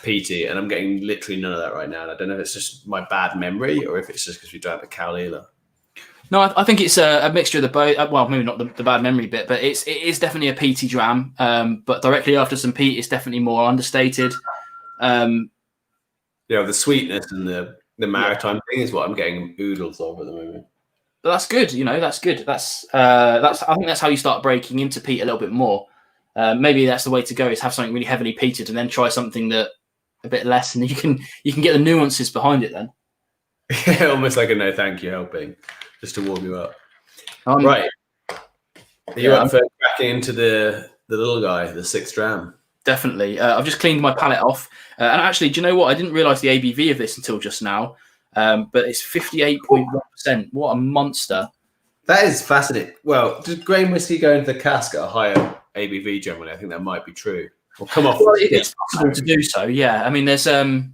peaty, and I'm getting literally none of that right now. And I don't know if it's just my bad memory or if it's just because we drank the Kaolila. No, I think it's a mixture of the both. Well, maybe not the bad memory bit, but it is definitely a peaty dram. But directly after some peat, it's definitely more understated. The sweetness and the maritime thing is what I'm getting oodles of at the moment. But that's good, that's good. I think that's how you start breaking into peat a little bit more. Maybe that's the way to go, is have something really heavily peated and then try something that a bit less, and you can get the nuances behind it then. Yeah, almost like a no thank you helping, just to warm you up. Right. Are you up for cracking into the little guy, the 6 dram? Definitely. I've just cleaned my palate off. And actually, do you know what? I didn't realise the ABV of this until just now. But it's 58.1%. What a monster. That is fascinating. Well, does grain whiskey go into the cask at a higher ABV generally? I think that might be true. Well, come off. Well, it's possible to do so, yeah. I mean, there's some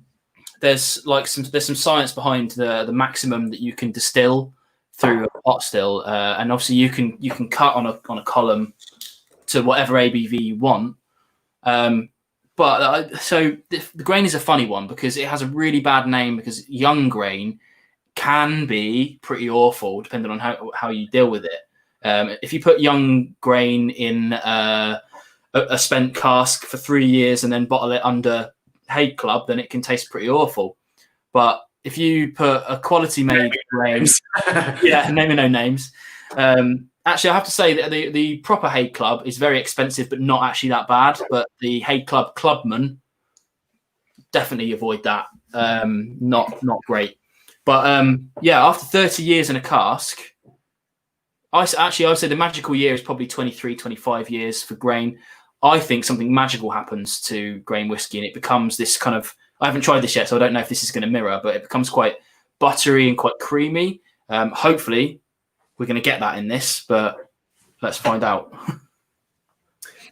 science behind the maximum that you can distill through a pot still, and obviously you can cut on a column to whatever ABV you want. So the grain is a funny one because it has a really bad name, because young grain can be pretty awful depending on how you deal with it. If you put young grain in a spent cask for 3 years and then bottle it under Hague Club, then it can taste pretty awful. But if you put a quality made grain, yeah, naming no names. Actually, I have to say that the proper Hague Club is very expensive, but not actually that bad. But the Hague Club Clubman, definitely avoid that. Not great. But yeah, after 30 years in a cask, I would say the magical year is probably 23, 25 years for grain. I think something magical happens to grain whiskey, and it becomes this kind of, I haven't tried this yet, so I don't know if this is going to mirror, but it becomes quite buttery and quite creamy. Hopefully we're going to get that in this, but let's find out.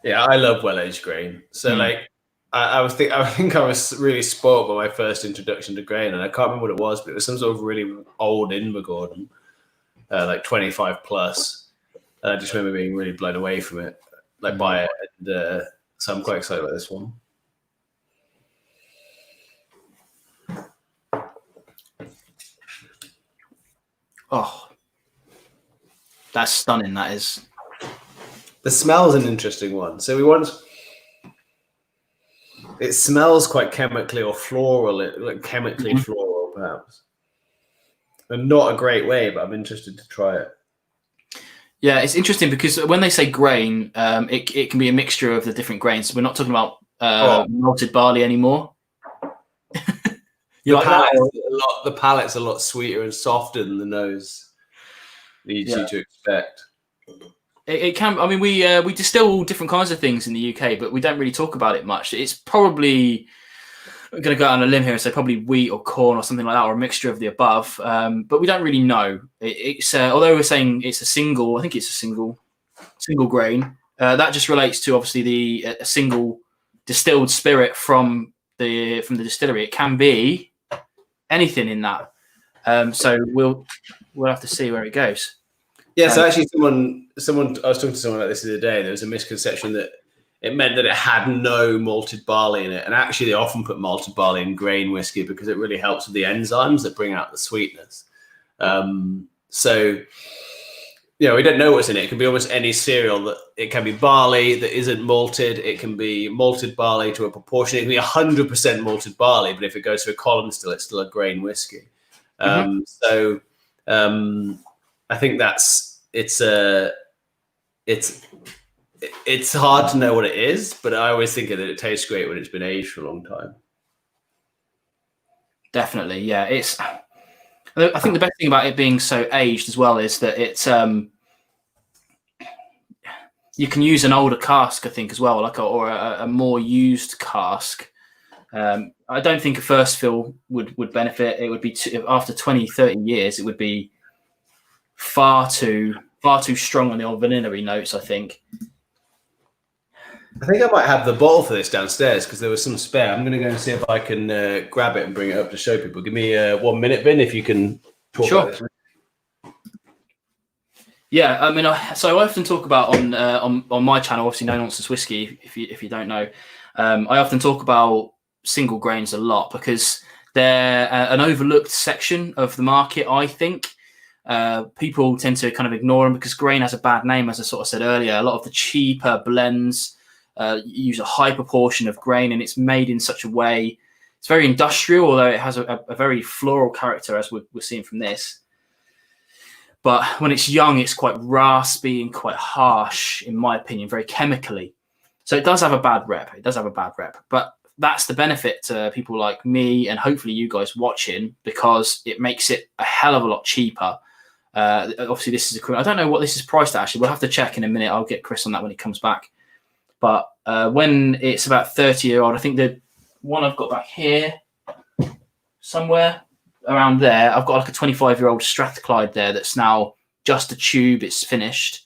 Yeah, I love well-aged grain. So like, I think I was really spoiled by my first introduction to grain, and I can't remember what it was, but it was some sort of really old Invergordon, like 25 plus. And I just remember being really blown away from it, like by it. And so I'm quite excited about this one. Oh, that's stunning. That is. The smell's an interesting one. So it smells quite chemically or floral, like chemically floral perhaps. And not a great way, but I'm interested to try it. Yeah, it's interesting because when they say grain, it can be a mixture of the different grains. We're not talking about malted barley anymore. The palate's a lot sweeter and softer than the nose leads you to expect. It can. I mean, we distill all different kinds of things in the UK, but we don't really talk about it much. It's probably, I'm going to go out on a limb here and say probably wheat or corn or something like that, or a mixture of the above. But we don't really know. It's although we're saying it's a single, I think it's a single grain. That just relates to obviously a single distilled spirit from the distillery. It can be anything in that. So we'll have to see where it goes. Yeah, so actually someone I was talking to someone about this the other day. There was a misconception that it meant that it had no malted barley in it. And actually they often put malted barley in grain whiskey because it really helps with the enzymes that bring out the sweetness. So, you know, we don't know what's in it. It can be almost any cereal. That it can be barley that isn't malted. It can be malted barley to a proportion. It can be 100% malted barley, but if it goes to a column still, it's still a grain whiskey. So I think it's hard to know what it is, but I always think that it tastes great when it's been aged for a long time. Definitely, yeah. I think the best thing about it being so aged as well is that it's you can use an older cask, I think, as well, like a more used cask. I don't think a first fill would benefit. It would be after 20, 30 years, it would be far too strong on the old vanilla notes, I think. I think I might have the bottle for this downstairs because there was some spare. I'm going to go and see if I can grab it and bring it up to show people. Give me 1 minute, Vin, if you can talk about this. Yeah, I mean, so I often talk about on my channel, obviously No Nonsense Whisky, if you don't know, I often talk about single grains a lot because they're an overlooked section of the market, I think. People tend to kind of ignore them because grain has a bad name, as I sort of said earlier. A lot of the cheaper blends use a high proportion of grain, and it's made in such a way. It's very industrial, although it has a very floral character, as we're seeing from this. But when it's young, it's quite raspy and quite harsh, in my opinion, very chemically. So it does have a bad rep. It does have a bad rep, but that's the benefit to people like me and hopefully you guys watching, because it makes it a hell of a lot cheaper. Obviously, this is I don't know what this is priced at, actually. We'll have to check in a minute. I'll get Chris on that when he comes back. But when it's about 30-year-old, I think the one I've got back here, somewhere around there, I've got like a 25-year-old Strathclyde there that's now just a tube. It's finished.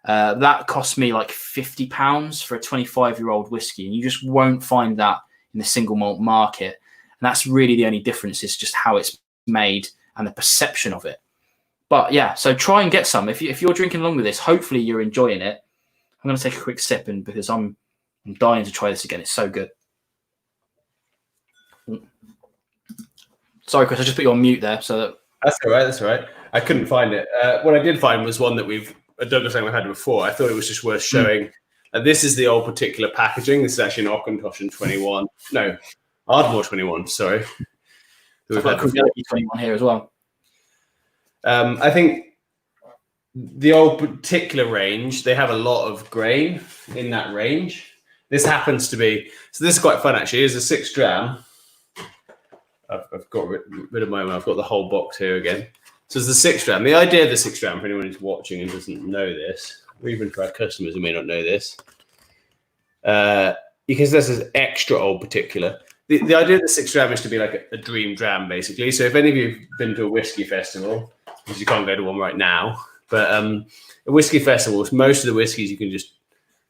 That cost me like £50 for a 25-year-old whiskey, and you just won't find that in the single malt market. And that's really the only difference, is just how it's made and the perception of it. But yeah, so try and get some. If you're drinking along with this, hopefully you're enjoying it. I'm going to take a quick sip, and because I'm dying to try this again. It's so good. Sorry, Chris, I just put you on mute there. So that's all right. That's all right. I couldn't find it. What I did find was one that Douglas Lang had before. I thought it was just worth showing. This is the old particular packaging. This is actually an Auchentoshan 21. No, Ardmore 21. Sorry. I've got a 21 here as well. I think the old particular range, they have a lot of grain in that range. This happens to be, so this is quite fun actually. Here's a 6 dram. I've got rid of my one. I've got the whole box here again. So it's the 6 dram. The idea of the 6 dram, for anyone who's watching and doesn't know this, or even for our customers who may not know this, because this is extra old particular. The idea of the 6 dram is to be like a dream dram, basically. So if any of you have been to a whiskey festival, because you can't go to one right now, but a whiskey festival, most of the whiskies you can just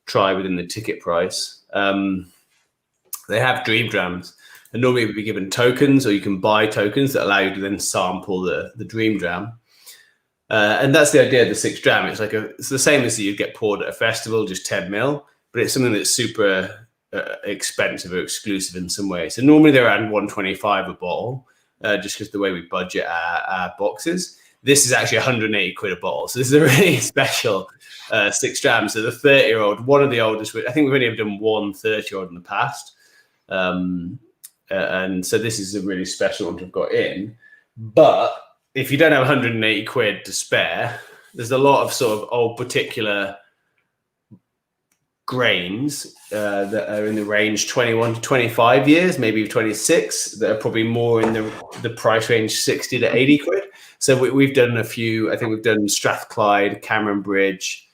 try within the ticket price. They have dream drams, and normally you'll be given tokens, or you can buy tokens that allow you to then sample the dream dram. And that's the idea of the 6 dram. It's the same as you'd get poured at a festival, just 10 mil, but it's something that's super expensive or exclusive in some way. So normally they're around 125 a bottle, just because the way we budget our boxes. This is actually 180 quid a bottle. So this is a really special 6 dram. So the 30-year-old, one of the oldest, I think we've only ever done one 30-year-old in the past. And so this is a really special one to have got in. But if you don't have 180 quid to spare, there's a lot of sort of old particular grains that are in the range 21 to 25 years, maybe 26, that are probably more in the price range 60 to 80 quid. So we've done a few. I think we've done Strathclyde, Cameron Bridge,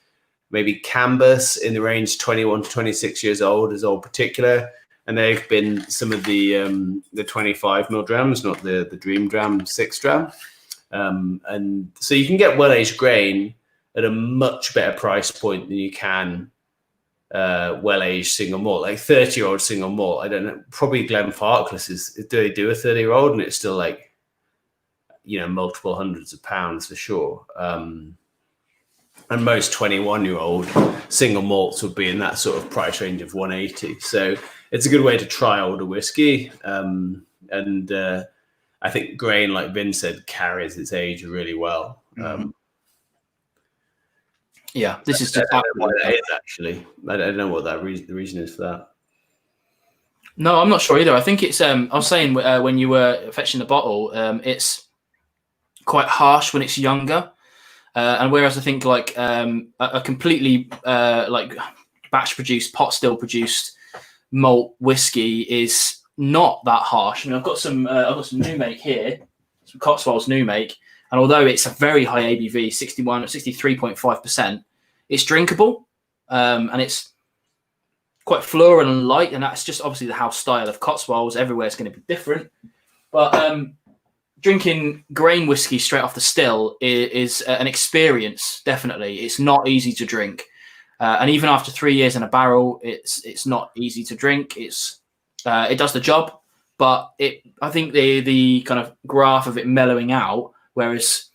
maybe Cambus in the range 21 to 26 years old as old particular. And they've been some of the 25 mil drams, not the Dream Dram 6 dram. And so you can get well-aged grain at a much better price point than you can well-aged single malt, like 30-year-old single malt. I don't know, probably Glenfarclas do they do a 30-year-old, and it's still like, multiple hundreds of pounds for sure. And most 21-year-old single malts would be in that sort of price range of 180. So it's a good way to try older whiskey. And I think grain, like Vin said, carries its age really well. Yeah, this is just I don't know what that is, actually. I don't know what the reason is for that. No, I'm not sure either. I think it's I was saying when you were fetching the bottle, it's quite harsh when it's younger, and whereas I think like a completely like batch produced, pot still produced malt whiskey is not that harsh. I mean, I've got some new make here, some Cotswolds new make, and although it's a very high ABV, 63.5%, it's drinkable, and it's quite floral and light, and that's just obviously the house style of Cotswolds. Everywhere it's going to be different, but drinking grain whiskey straight off the still is an experience. Definitely, it's not easy to drink, and even after 3 years in a barrel, it's not easy to drink. It does the job, but I think the kind of graph of it mellowing out, whereas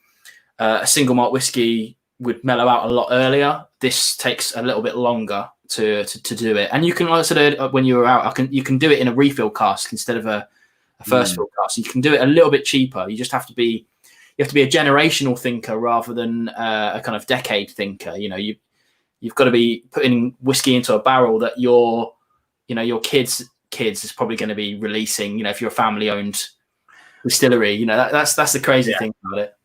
a single malt whiskey would mellow out a lot earlier, this takes a little bit longer to do it. And you can, like I said when you were out, you can do it in a refill cask instead of a first fill cask. You can do it a little bit cheaper. You just have to be a generational thinker rather than a kind of decade thinker. You've got to be putting whiskey into a barrel that your kids is probably going to be releasing. If you're a family owned distillery, that's the crazy thing about it.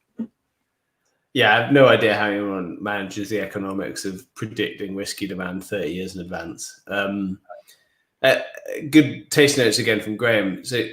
Yeah, I have no idea how anyone manages the economics of predicting whiskey demand 30 years in advance. Good taste notes again from Graham. So,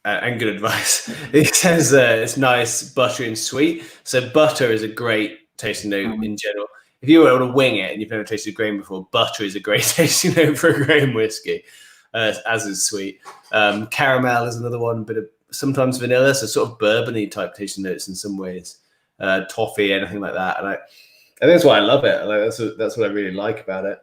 and good advice. He says it's nice, buttery and sweet. So butter is a great tasting note in general. If you were able to wing it and you've never tasted grain before, butter is a great tasting note for a grain whiskey, as is sweet. Caramel is another one, bit of sometimes vanilla, so sort of bourbon-y type tasting notes in some ways. Toffee, anything like that. And I think that's why I love it. Like, that's what I really like about it.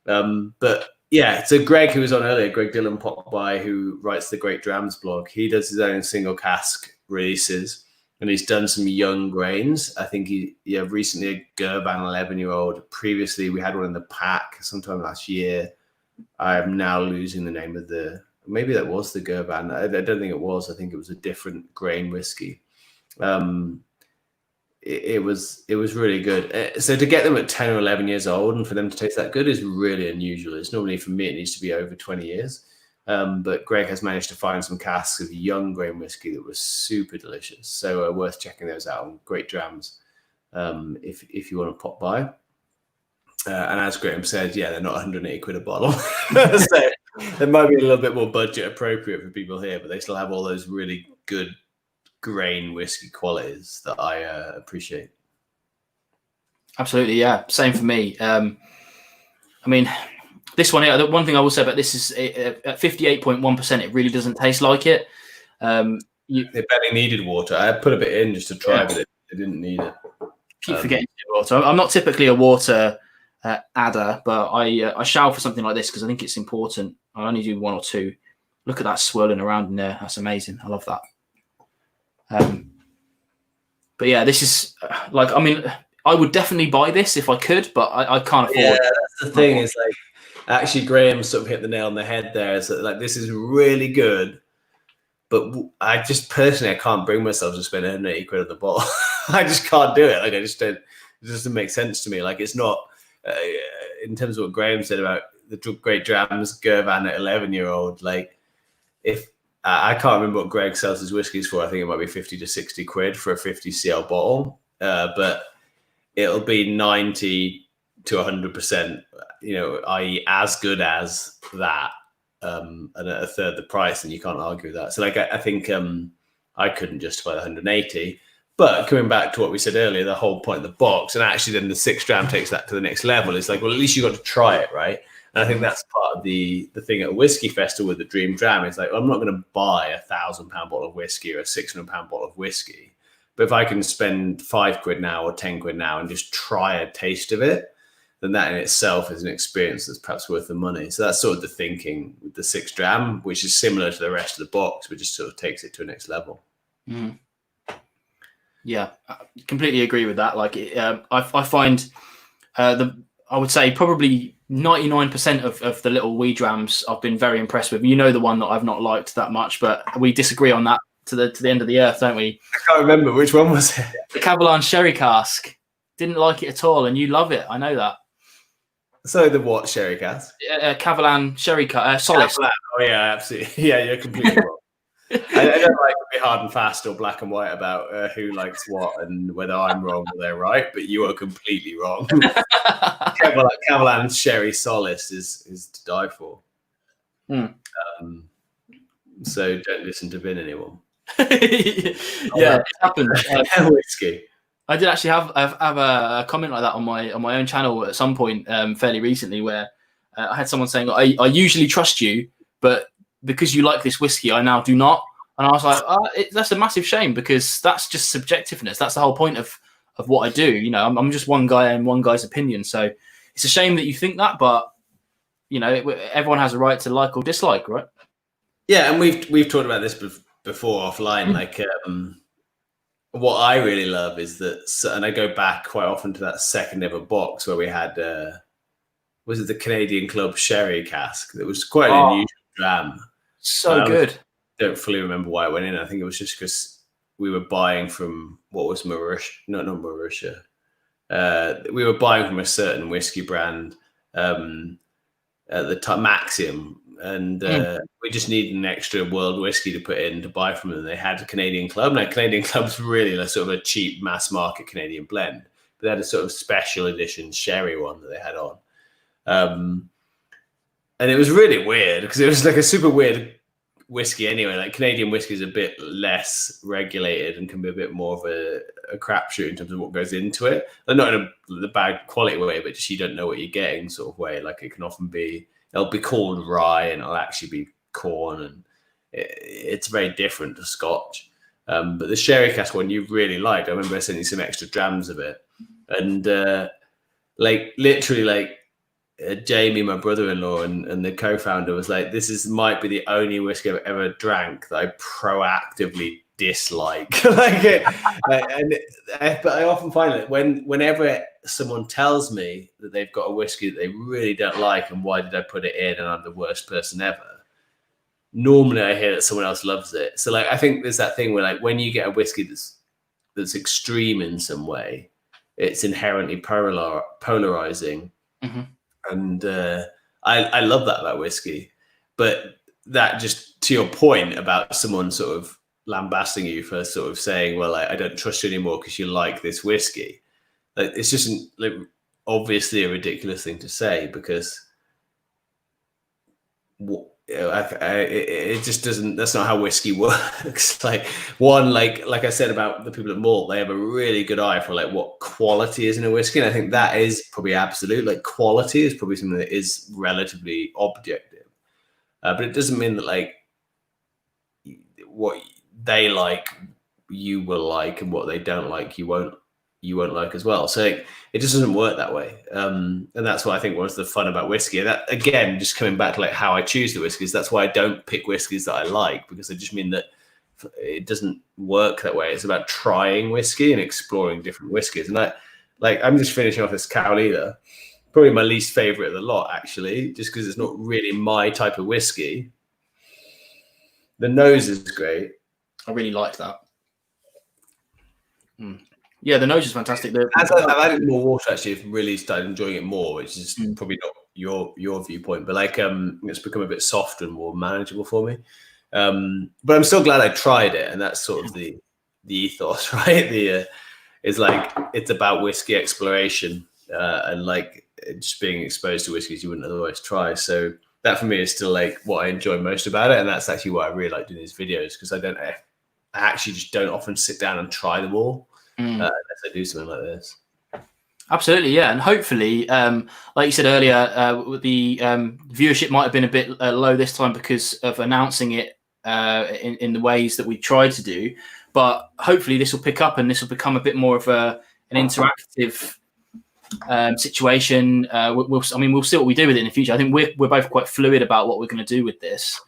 But yeah, so Greg, who was on earlier, Greg Dillon popped by, who writes the Great Drams blog. He does his own single cask releases, and he's done some young grains. I think he recently a Girvan 11-year-old. Previously, we had one in the pack sometime last year. I'm now losing the name of maybe that was the Girvan. I don't think it was. I think it was a different grain whiskey. It was really good. So to get them at 10 or 11 years old and for them to taste that good is really unusual. It's normally, for me, it needs to be over 20 years. But Greg has managed to find some casks of young grain whiskey that was super delicious. So worth checking those out on Great Drams if you want to pop by. And as Graham said, yeah, they're not 180 quid a bottle. So they might be a little bit more budget appropriate for people here, but they still have all those really good grain whiskey qualities that I appreciate. Absolutely, yeah. Same for me. I mean, this one here, the one thing I will say about this is at 58.1%, it really doesn't taste like it. It barely needed water. I put a bit in just to try, but it didn't need it. Keep forgetting to do water. I'm not typically a water adder, but I shall for something like this because I think it's important. I only do one or two. Look at that swirling around in there. That's amazing. I love that. But yeah, this is like, I mean, I would definitely buy this if I could, but I can't afford it. Yeah, that's the thing is like, actually Graham sort of hit the nail on the head there. So like, this is really good, but I just personally, I can't bring myself to spend 180 quid on the bottle. I just can't do it. Like, I just don't, it doesn't make sense to me. Like, it's not, in terms of what Graham said about the Great Drams Girvan at 11-year-old, like if, I can't remember what Greg sells his whiskies for. I think it might be 50 to 60 quid for a 50 cl bottle, but it'll be 90 to 100%, i.e. as good as that, and at a third the price, and you can't argue with that. So like, I think I couldn't justify the 180, but coming back to what we said earlier, the whole point of the box, and actually then the 6 dram takes that to the next level. It's like, well, at least you got to try it, right? And I think that's part of the thing at a whiskey festival with the Dream Dram. It's like, I'm not going to buy £1,000 bottle of whiskey or a £600 bottle of whiskey. But if I can spend 5 quid now or 10 quid now and just try a taste of it, then that in itself is an experience that's perhaps worth the money. So that's sort of the thinking with the 6 dram, which is similar to the rest of the box, but just sort of takes it to a next level. Mm. Yeah, I completely agree with that. Like, I find I would say probably 99% of the little wee drams I've been very impressed with. The one that I've not liked that much, but we disagree on that to the end of the earth, don't we? I can't remember which one was it. The Cavalan Sherry Cask. Didn't like it at all, and you love it. I know that. So the what sherry cask? Cavalan Sherry Cask. Solace. Cavalan. Oh yeah, absolutely. Yeah, you're completely wrong. I don't like to be hard and fast or black and white about who likes what and whether I'm wrong or they're right, but you are completely wrong. Cavalan Sherry Solace is to die for. So don't listen to Vin anymore. Yeah, it happened. Whiskey. I did actually have a comment like that on my own channel at some point fairly recently, where I had someone saying, I usually trust you, but because you like this whiskey, I now do not. And I was like, that's a massive shame, because that's just subjectiveness. That's the whole point of what I do. I'm just one guy and one guy's opinion. So it's a shame that you think that, but everyone has a right to like or dislike, right? Yeah, and we've talked about this before offline. Like, what I really love is that, and I go back quite often to that second ever box where we had, was it the Canadian Club Sherry Cask? That was quite an unusual dram. So good. I don't fully remember why it went in. I think it was just because we were buying from what was Mauritius, not Mauritius. We were buying from a certain whiskey brand at the time, Maxim, and we just needed an extra world whiskey to put in to buy from them. They had a Canadian Club. Now, Canadian Club's really like sort of a cheap mass market Canadian blend, but they had a sort of special edition sherry one that they had on. And it was really weird because it was like a super weird whiskey anyway. Like Canadian whiskey is a bit less regulated and can be a bit more of a crapshoot in terms of what goes into it. And not in the bad quality way, but just you don't know what you're getting sort of way. Like it can often be, it'll be called rye and it'll actually be corn, and it's very different to Scotch. But the sherry cask one you really liked. I remember I sent you some extra drams of it, and like literally like Jamie, my brother-in-law, and the co-founder was like, "This might be the only whiskey I've ever drank that I proactively dislike." But I often find that whenever someone tells me that they've got a whiskey that they really don't like and why did I put it in and I'm the worst person ever, normally I hear that someone else loves it. So like I think there's that thing where like when you get a whiskey that's extreme in some way, it's inherently polarizing. Mm-hmm. And I love that about whiskey. But that, just to your point about someone sort of lambasting you for sort of saying, well, I don't trust you anymore because you like this whiskey. Like, it's just like obviously a ridiculous thing to say, because it just doesn't, that's not how whiskey works. Like I said about the people at Malt, they have a really good eye for like what quality is in a whiskey. And I think that is probably absolute. Like quality is probably something that is relatively objective. But it doesn't mean that like what they like, you will like, and what they don't like, you won't like as well. So it just doesn't work that way. And that's what I think was the fun about whiskey. And that, again, just coming back to like how I choose the whiskeys, that's why I don't pick whiskeys that I like, because I just mean that it doesn't work that way. It's about trying whiskey and exploring different whiskeys. And I'm just finishing off this Cowleither, probably my least favorite of the lot, actually, just because it's not really my type of whiskey. The nose is great. I really liked that. Yeah, the nose is fantastic. As I've added more water, actually, I've really started enjoying it more, which is probably not your viewpoint, but like it's become a bit softer and more manageable for me. But I'm still glad I tried it, and that's sort of the ethos, right? It's like it's about whiskey exploration and like just being exposed to whiskeys you wouldn't otherwise try. So that for me is still like what I enjoy most about it, and that's actually why I really like doing these videos, because I actually just don't often sit down and try them all. Unless I do something like this. Absolutely, yeah. And hopefully, like you said earlier, the viewership might have been a bit low this time because of announcing it in the ways that we tried to do. But hopefully this will pick up and this will become a bit more of an interactive situation. We'll see what we do with it in the future. I think we're both quite fluid about what we're going to do with this.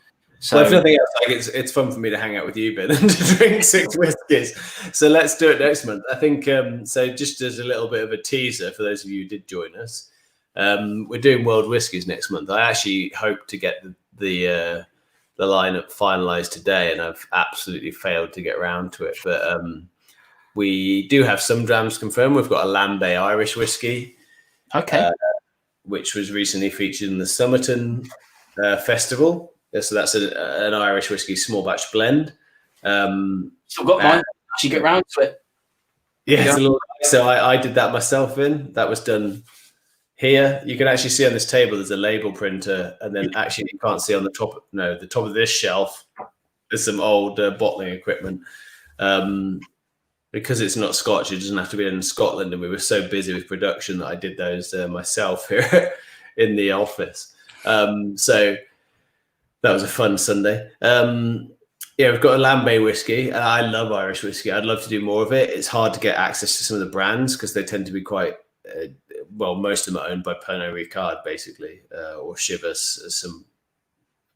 So, well, if nothing else, like it's fun for me to hang out with you, Ben, and to drink 6 whiskies. So let's do it next month. I think so. Just as a little bit of a teaser for those of you who did join us, we're doing World Whiskies next month. I actually hope to get the lineup finalised today, and I've absolutely failed to get around to it. But we do have some drams confirmed. We've got a Lambay Irish whiskey, which was recently featured in the Somerton Festival. So that's an Irish whiskey small batch blend. Still got mine. Actually, get round to it. Yeah. So I did that myself. That was done here. You can actually see on this table there's a label printer, and then actually you can't see on the top. No, the top of this shelf there's some old bottling equipment. Because it's not Scotch, it doesn't have to be in Scotland, and we were so busy with production that I did those myself here in the office. So that was a fun Sunday. Yeah, we've got a Lambay whiskey. I love Irish whiskey. I'd love to do more of it. It's hard to get access to some of the brands because they tend to be quite, most of them are owned by Pernod Ricard, basically, or Chivas, as some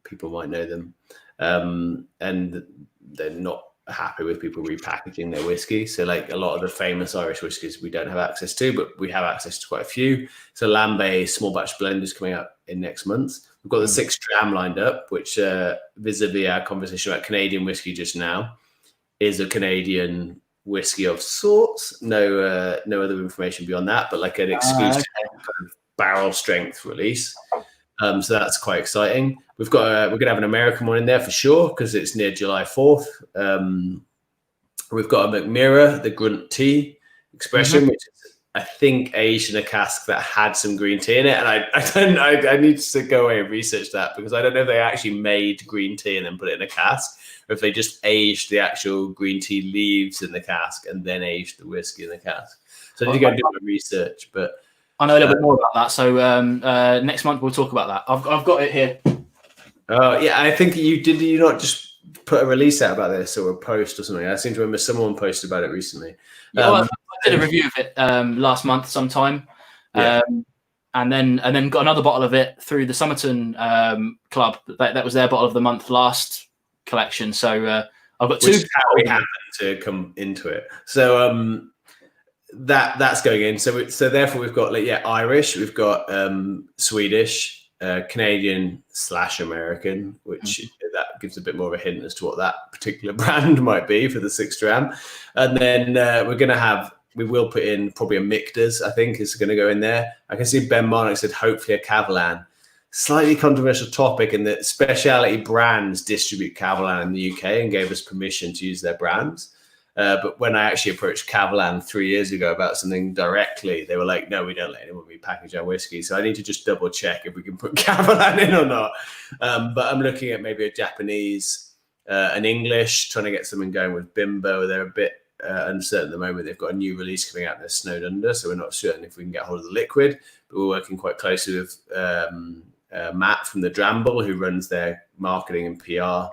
people might know them. And they're not happy with people repackaging their whiskey. So like a lot of the famous Irish whiskies we don't have access to, but we have access to quite a few. So Lambay small batch blend is coming out in next month. We've got the 6 dram lined up, which vis-a-vis our conversation about Canadian whiskey just now, is a Canadian whiskey of sorts. No other information beyond that, but like an exclusive kind of barrel strength release. So that's quite exciting. we're gonna have an American one in there for sure because it's near July 4th. We've got a McMira, the Grunt Tea expression, which is, I think, aged in a cask that had some green tea in it, and I need to go away and research that because I don't know if they actually made green tea and then put it in a cask, or if they just aged the actual green tea leaves in the cask and then aged the whiskey in the cask. So I need to go and do my research, but I know a little bit more about that. So next month we'll talk about that. I've got it here. Oh yeah, I think did you not just put a release out about this or a post or something? I seem to remember someone posted about it recently. Yeah, I did a review of it last month sometime, and then got another bottle of it through the Somerton Club. That was their bottle of the month last collection. So I've got two. Which is how we happened to come into it. So that's going in. So therefore we've got Irish, we've got Swedish, Canadian / American, which that gives a bit more of a hint as to what that particular brand might be for the 6 dram. And then we will put in probably a Michter's, I think, is going to go in there. I can see Ben Marnock said hopefully a Cavalan. Slightly controversial topic in that specialty brands distribute Cavalan in the UK and gave us permission to use their brands. But when I actually approached Cavalan 3 years ago about something directly, they were like, no, we don't let anyone repackage our whiskey. So I need to just double check if we can put Cavalan in or not. But I'm looking at maybe a Japanese, an English, trying to get something going with Bimbo. They're a bit uncertain at the moment. They've got a new release coming out, and they're snowed under. So we're not certain if we can get hold of the liquid. But we're working quite closely with Matt from the Dramble, who runs their marketing and PR, to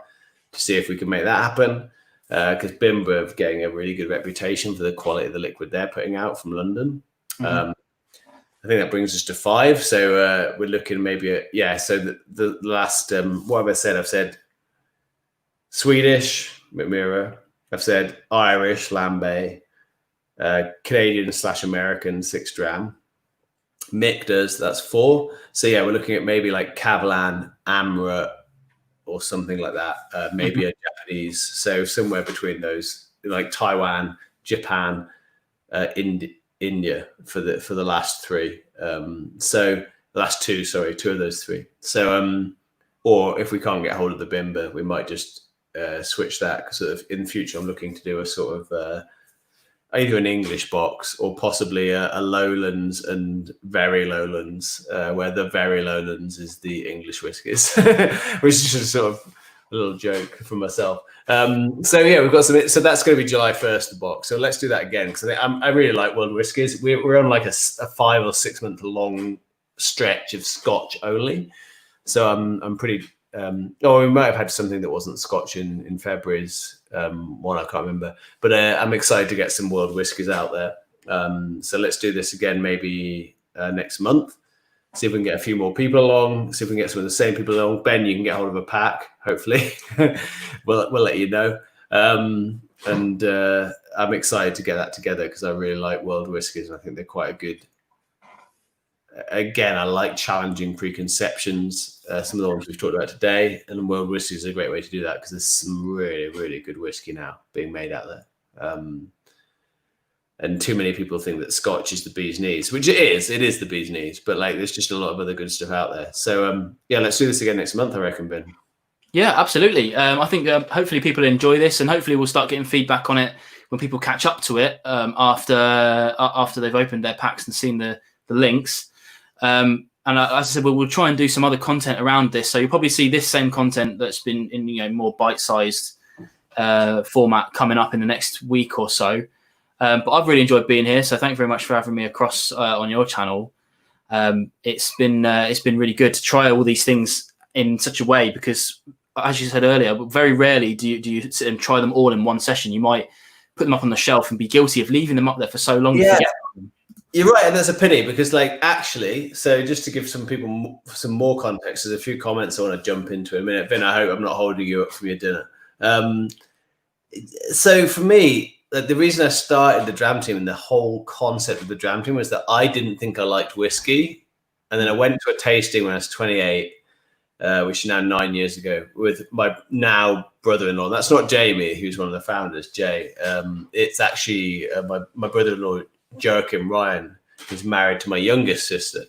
see if we can make that happen. Because Bimbo are getting a really good reputation for the quality of the liquid they're putting out from London. I think that brings us to 5. So we're looking maybe at, so the last, what have I said? I've said Swedish, McMira. I've said Irish, Lambay, Canadian / American, 6 dram. Michter's, that's 4. So yeah, we're looking at maybe like Cavalan, Amra, or something like that. Maybe a Japanese. So somewhere between those, like Taiwan, Japan, India for the last 3. So the last 2, sorry, 2 of those 3. So or if we can't get hold of the Bimber, we might just switch that, because sort of in the future I'm looking to do a sort of either an English box or possibly a Lowlands and very Lowlands, where the very Lowlands is the English whiskies, which is just sort of a little joke for myself. So yeah, we've got some. So that's going to be July 1st, the box. So let's do that again, because I really like world whiskies. We're on like a 5 or 6 month long stretch of Scotch only. So I'm pretty. We might have had something that wasn't Scotch in February's one, I can't remember, but I'm excited to get some world whiskies out there. So let's do this again maybe next month, see if we can get a few more people along, see if we can get some of the same people along. Ben, you can get hold of a pack, hopefully. we'll let you know. And I'm excited to get that together, because I really like world whiskies, and I think they're quite a good. Again, I like challenging preconceptions. Some of the ones we've talked about today, and world whiskey is a great way to do that, because there's some really, really good whiskey now being made out there. And too many people think that Scotch is the bee's knees, which it is. It is the bee's knees, but like there's just a lot of other good stuff out there. So yeah, let's do this again next month, I reckon, Ben. Yeah, absolutely. I think hopefully people enjoy this, and hopefully we'll start getting feedback on it when people catch up to it after they've opened their packs and seen the links. And as I said, we'll try and do some other content around this. So you'll probably see this same content that's been in more bite-sized format coming up in the next week or so. But I've really enjoyed being here. So thank you very much for having me across on your channel. It's been really good to try all these things in such a way, because as you said earlier, very rarely do you sit and try them all in one session. You might put them up on the shelf and be guilty of leaving them up there for so long. Yeah. You're right, and that's a pity, because actually, so just to give some people some more context, there's a few comments I want to jump into in a minute. Vin, I hope I'm not holding you up from your dinner. So for me, the reason I started the Dram Team and the whole concept of the Dram Team was that I didn't think I liked whiskey, and then I went to a tasting when I was 28, which is now 9 years ago, with my now brother-in-law. That's not Jamie, who's one of the founders, Jay. It's actually my brother-in-law, Joachim Ryan, who's married to my youngest sister,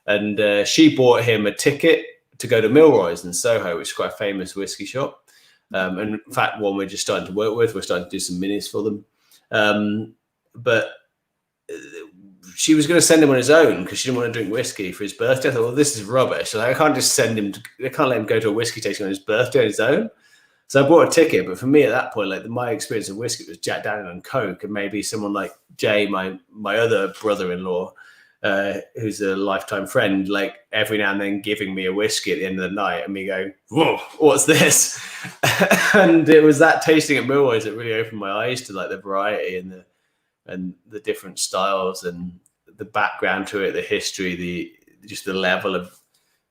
and she bought him a ticket to go to Milroy's in Soho, which is quite a famous whiskey shop. And in fact, one we're just starting to work with. We're starting to do some minis for them. But she was going to send him on his own because she didn't want to drink whiskey for his birthday. I thought, well, this is rubbish. Like, I can't just send him. I can't let him go to a whiskey tasting on his birthday on his own. So I bought a ticket. But for me at that point, like my experience of whiskey was Jack Daniel and Coke, and maybe someone like Jay, my other brother-in-law, who's a lifetime friend, like every now and then giving me a whiskey at the end of the night, and me going, "Whoa, what's this?" And it was that tasting at Milroy's that really opened my eyes to like the variety and the different styles and the background to it, the history, the level of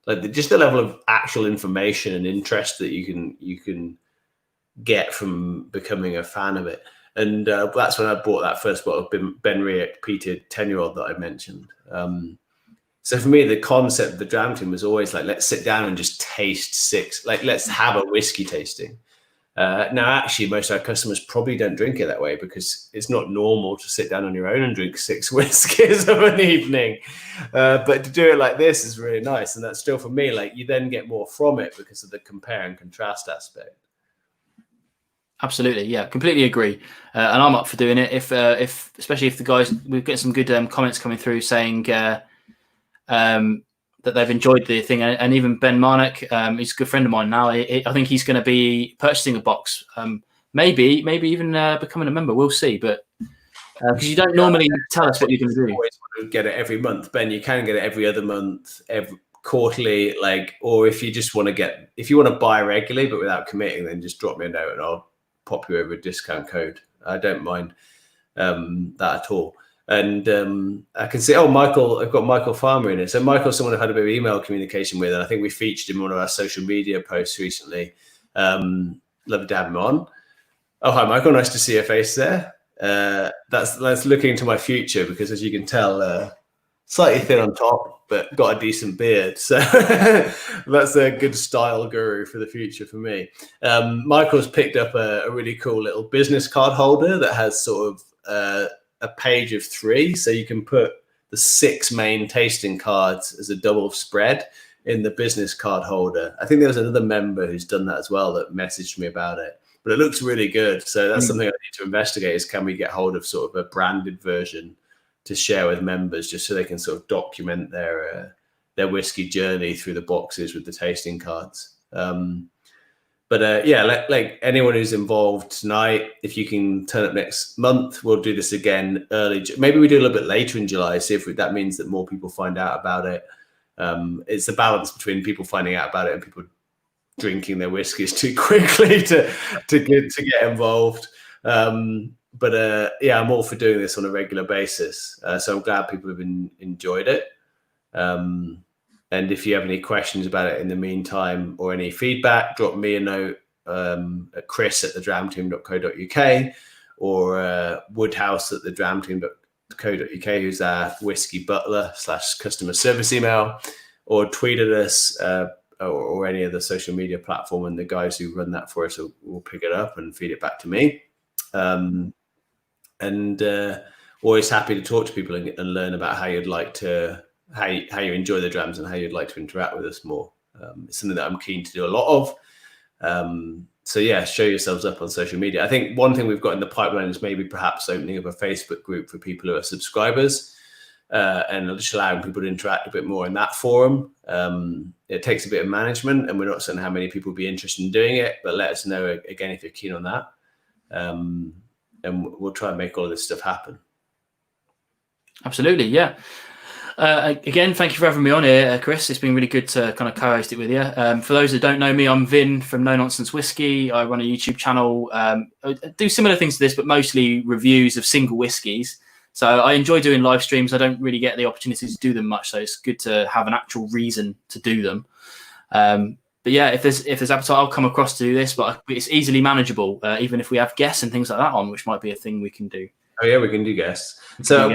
the level of actual information and interest that you can get from becoming a fan of it. And that's when I bought that first bottle of Ben Riach peated 10-year-old that I mentioned. So for me, the concept of the Dram Team was always like, let's sit down and just taste six. Like, let's have a whiskey tasting. Now, actually, most of our customers probably don't drink it that way because it's not normal to sit down on your own and drink 6 whiskeys of an evening. But to do it like this is really nice. And that's still, for me, like you then get more from it because of the compare and contrast aspect. Absolutely, yeah, completely agree, and I'm up for doing it. If especially if the guys, we've got some good comments coming through saying that they've enjoyed the thing, and even Ben Marnock, he's a good friend of mine now. I think he's going to be purchasing a box, maybe even becoming a member. We'll see, but because you don't normally tell us what you're going to do. Always want to get it every month, Ben. You can get it every other month, every quarterly, like, or if you just want to if you want to buy regularly but without committing, then just drop me a note and I'll pop you over a discount code. I don't mind that at all. And I can see, Michael, I've got Michael Farmer in it. So Michael's someone I've had a bit of email communication with, and I think we featured him in one of our social media posts recently. Love to have him on. Oh, hi, Michael. Nice to see your face there. That's looking into my future because, as you can tell, slightly thin on top, but got a decent beard. So that's a good style guru for the future for me. Michael's picked up a really cool little business card holder that has sort of a page of 3. So you can put the 6 main tasting cards as a double spread in the business card holder. I think there was another member who's done that as well that messaged me about it. But it looks really good. So that's something I need to investigate is can we get hold of sort of a branded version to share with members just so they can sort of document their whiskey journey through the boxes with the tasting cards. Like anyone who's involved tonight, if you can turn up next month, we'll do this again early. Maybe we do a little bit later in July, see if that means that more people find out about it. It's a balance between people finding out about it and people drinking their whiskeys too quickly to get involved. I'm all for doing this on a regular basis. So I'm glad people have enjoyed it. And if you have any questions about it in the meantime or any feedback, drop me a note at chris@thedramteam.co.uk or woodhouse@thedramteam.co.uk, who's our whiskey butler / customer service email, or tweet at us or any other social media platform, and the guys who run that for us will pick it up and feed it back to me. Always happy to talk to people and learn about how you'd like to how you enjoy the drams and how you'd like to interact with us more. It's something that I'm keen to do a lot of. So yeah, show yourselves up on social media. I think one thing we've got in the pipeline is maybe perhaps opening up a Facebook group for people who are subscribers and just allowing people to interact a bit more in that forum. It takes a bit of management and we're not certain how many people will be interested in doing it, but let us know again if you're keen on that. And we'll try and make all of this stuff happen. Absolutely, yeah. Again, thank you for having me on here, Chris. It's been really good to kind of co-host it with you. For those that don't know me, I'm Vin from Nonsense Whisky. I run a YouTube channel. I do similar things to this, but mostly reviews of single whiskies. So I enjoy doing live streams. I don't really get the opportunity to do them much, so it's good to have an actual reason to do them. But yeah, if there's appetite, I'll come across to do this, but it's easily manageable, even if we have guests and things like that on, which might be a thing we can do. Oh yeah, we can do guests. So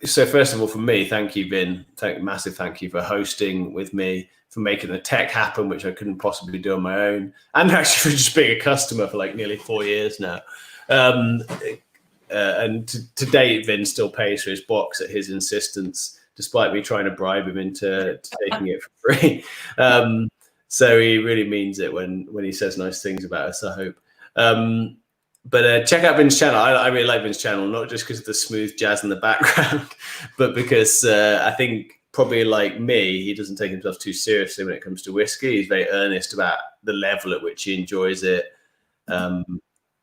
So first of all, for me, thank you, Vin. Massive thank you for hosting with me, for making the tech happen, which I couldn't possibly do on my own, and actually for just being a customer for like nearly 4 years now. And to date, Vin still pays for his box at his insistence. despite me trying to bribe him into taking it for free. So he really means it when he says nice things about us, I hope. But check out Vin's channel. I really like Vin's channel, not just because of the smooth jazz in the background, but because I think probably like me, he doesn't take himself too seriously when it comes to whiskey. He's very earnest about the level at which he enjoys it,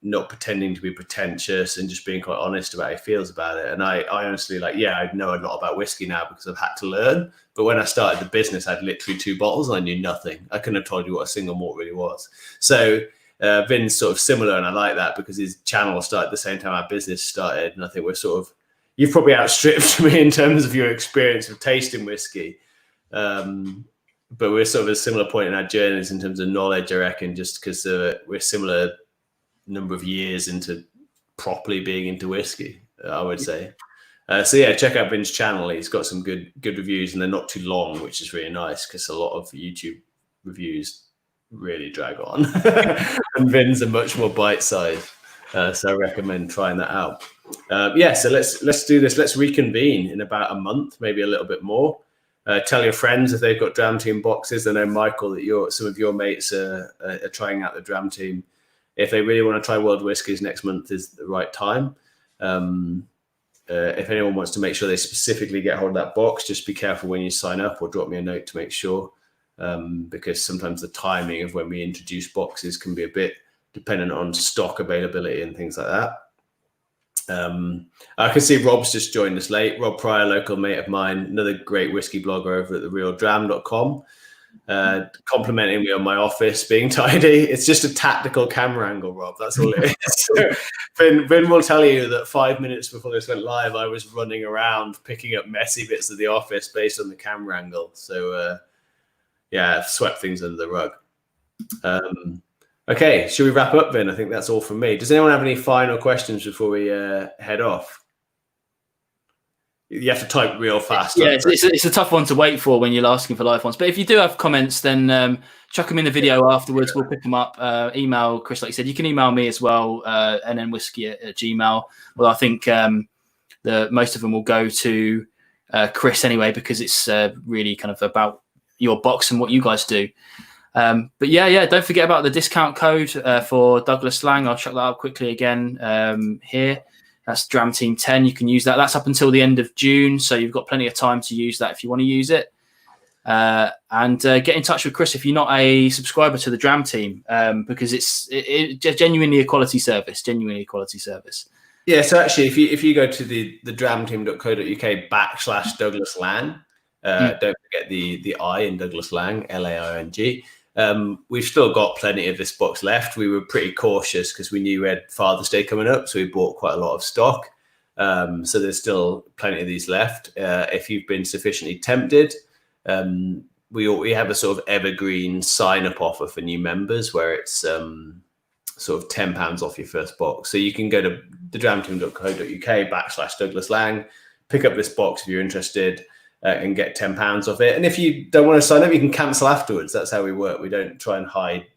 not pretending to be pretentious and just being quite honest about how he feels about it. And I honestly I know a lot about whiskey now because I've had to learn. But when I started the business, I had literally 2 bottles and I knew nothing. I couldn't have told you what a single malt really was. So Vin's sort of similar, and I like that because his channel started at the same time our business started. And I think we're sort of, you've probably outstripped me in terms of your experience of tasting whiskey. But we're sort of at a similar point in our journeys in terms of knowledge, I reckon, just because we're similar number of years into properly being into whiskey, I would say. So yeah, check out Vin's channel. He's got some good reviews, and they're not too long, which is really nice because a lot of YouTube reviews really drag on. And Vin's are much more bite-sized. So I recommend trying that out. So let's do this. Let's reconvene in about a month, maybe a little bit more. Tell your friends if they've got Dram Team boxes. I know, Michael, that some of your mates are trying out the Dram Team. If they really want to try world whiskies, next month is the right time. If anyone wants to make sure they specifically get hold of that box, just be careful when you sign up, or drop me a note to make sure, because sometimes the timing of when we introduce boxes can be a bit dependent on stock availability and things like that. I can see Rob's just joined us late. Rob Pryor, local mate of mine, another great whiskey blogger over at therealdram.com. Complimenting me on my office being tidy. It's just a tactical camera angle, Rob. That's all it is. So Vin will tell you that 5 minutes before this went live, I was running around picking up messy bits of the office based on the camera angle. So I've swept things under the rug. Okay, should we wrap up, Vin? I think that's all from me. Does anyone have any final questions before we head off? You have to type real fast. Yeah, it's a tough one to wait for when you're asking for live ones. But if you do have comments, then chuck them in the video afterwards. We'll pick them up. Email Chris, like you said. You can email me as well, nnwhiskey@gmail. Well, I think most of them will go to Chris anyway, because it's really kind of about your box and what you guys do. But don't forget about the discount code for Douglas Laing. I'll chuck that up quickly again here. That's Dram Team 10. You can use that. That's up until the end of June, so you've got plenty of time to use that if you want to use it. And get in touch with Chris if you're not a subscriber to the Dram Team, because it's genuinely a quality service. Yeah, so actually, if you go to the dramteam.co.uk/Douglas Laing, don't forget the I in Douglas Laing, Laing. We've still got plenty of this box left. We were pretty cautious because we knew we had Father's Day coming up, so we bought quite a lot of stock. So there's still plenty of these left. If you've been sufficiently tempted, we have a sort of evergreen sign-up offer for new members where it's sort of £10 off your first box. So you can go to thedramteam.co.uk/Douglas Laing, pick up this box if you're interested, and get £10 off it. And if you don't want to sign up, you can cancel afterwards. That's how we work. We don't try and hide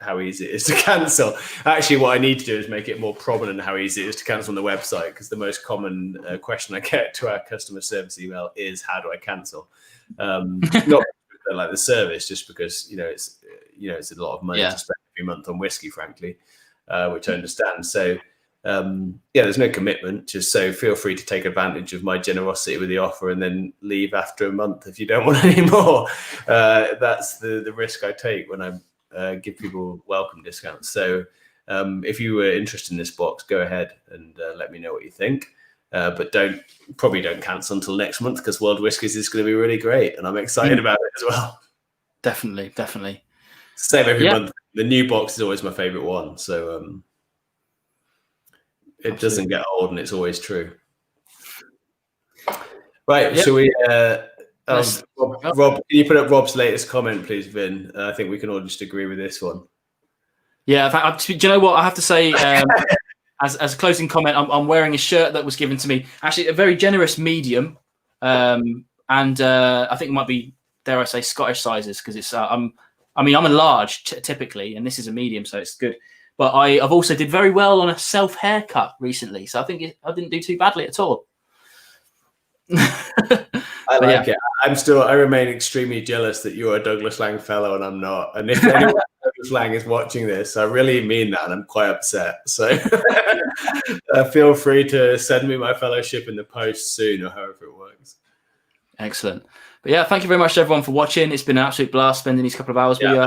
how easy it is to cancel. Actually, what I need to do is make it more prominent how easy it is to cancel on the website, because the most common question I get to our customer service email is, how do I cancel? Not because I like the service, just because it's a lot of money to spend every month on whiskey, frankly, which I understand. So there's no commitment, just so feel free to take advantage of my generosity with the offer and then leave after a month if you don't want any more. That's the risk I take when I give people welcome discounts. So if you were interested in this box, go ahead and let me know what you think. But don't cancel until next month, because World Whiskies is going to be really great, and I'm excited about it as well. Definitely. Same every month. The new box is always my favorite one. So it doesn't get old, and it's always true. Right. Shall we? Rob, can you put up Rob's latest comment, please, Vin? I think we can all just agree with this one. Yeah. In fact, do you know what I have to say? As a closing comment, I'm wearing a shirt that was given to me, actually a very generous medium, and I think it might be, dare I say, Scottish sizes, because it's I'm a large typically, and this is a medium, so it's good. But I've also did very well on a self haircut recently, so I think I didn't do too badly at all. I like it. I remain extremely jealous that you're a Douglas Laing fellow and I'm not. And if anyone Douglas Laing is watching this, I really mean that, and I'm quite upset. So feel free to send me my fellowship in the post soon, or however it works. Excellent. But yeah, thank you very much to everyone for watching. It's been an absolute blast spending these couple of hours with you.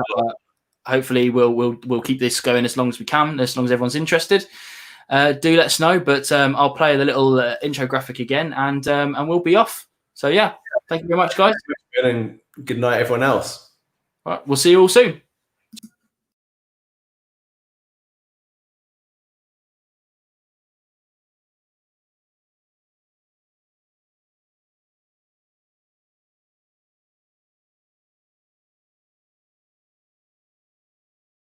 Hopefully we'll keep this going as long as we can, as long as everyone's interested. Do let us know, but I'll play the little intro graphic again, and we'll be off. So yeah, thank you very much, guys. And good night, everyone else. All right, we'll see you all soon.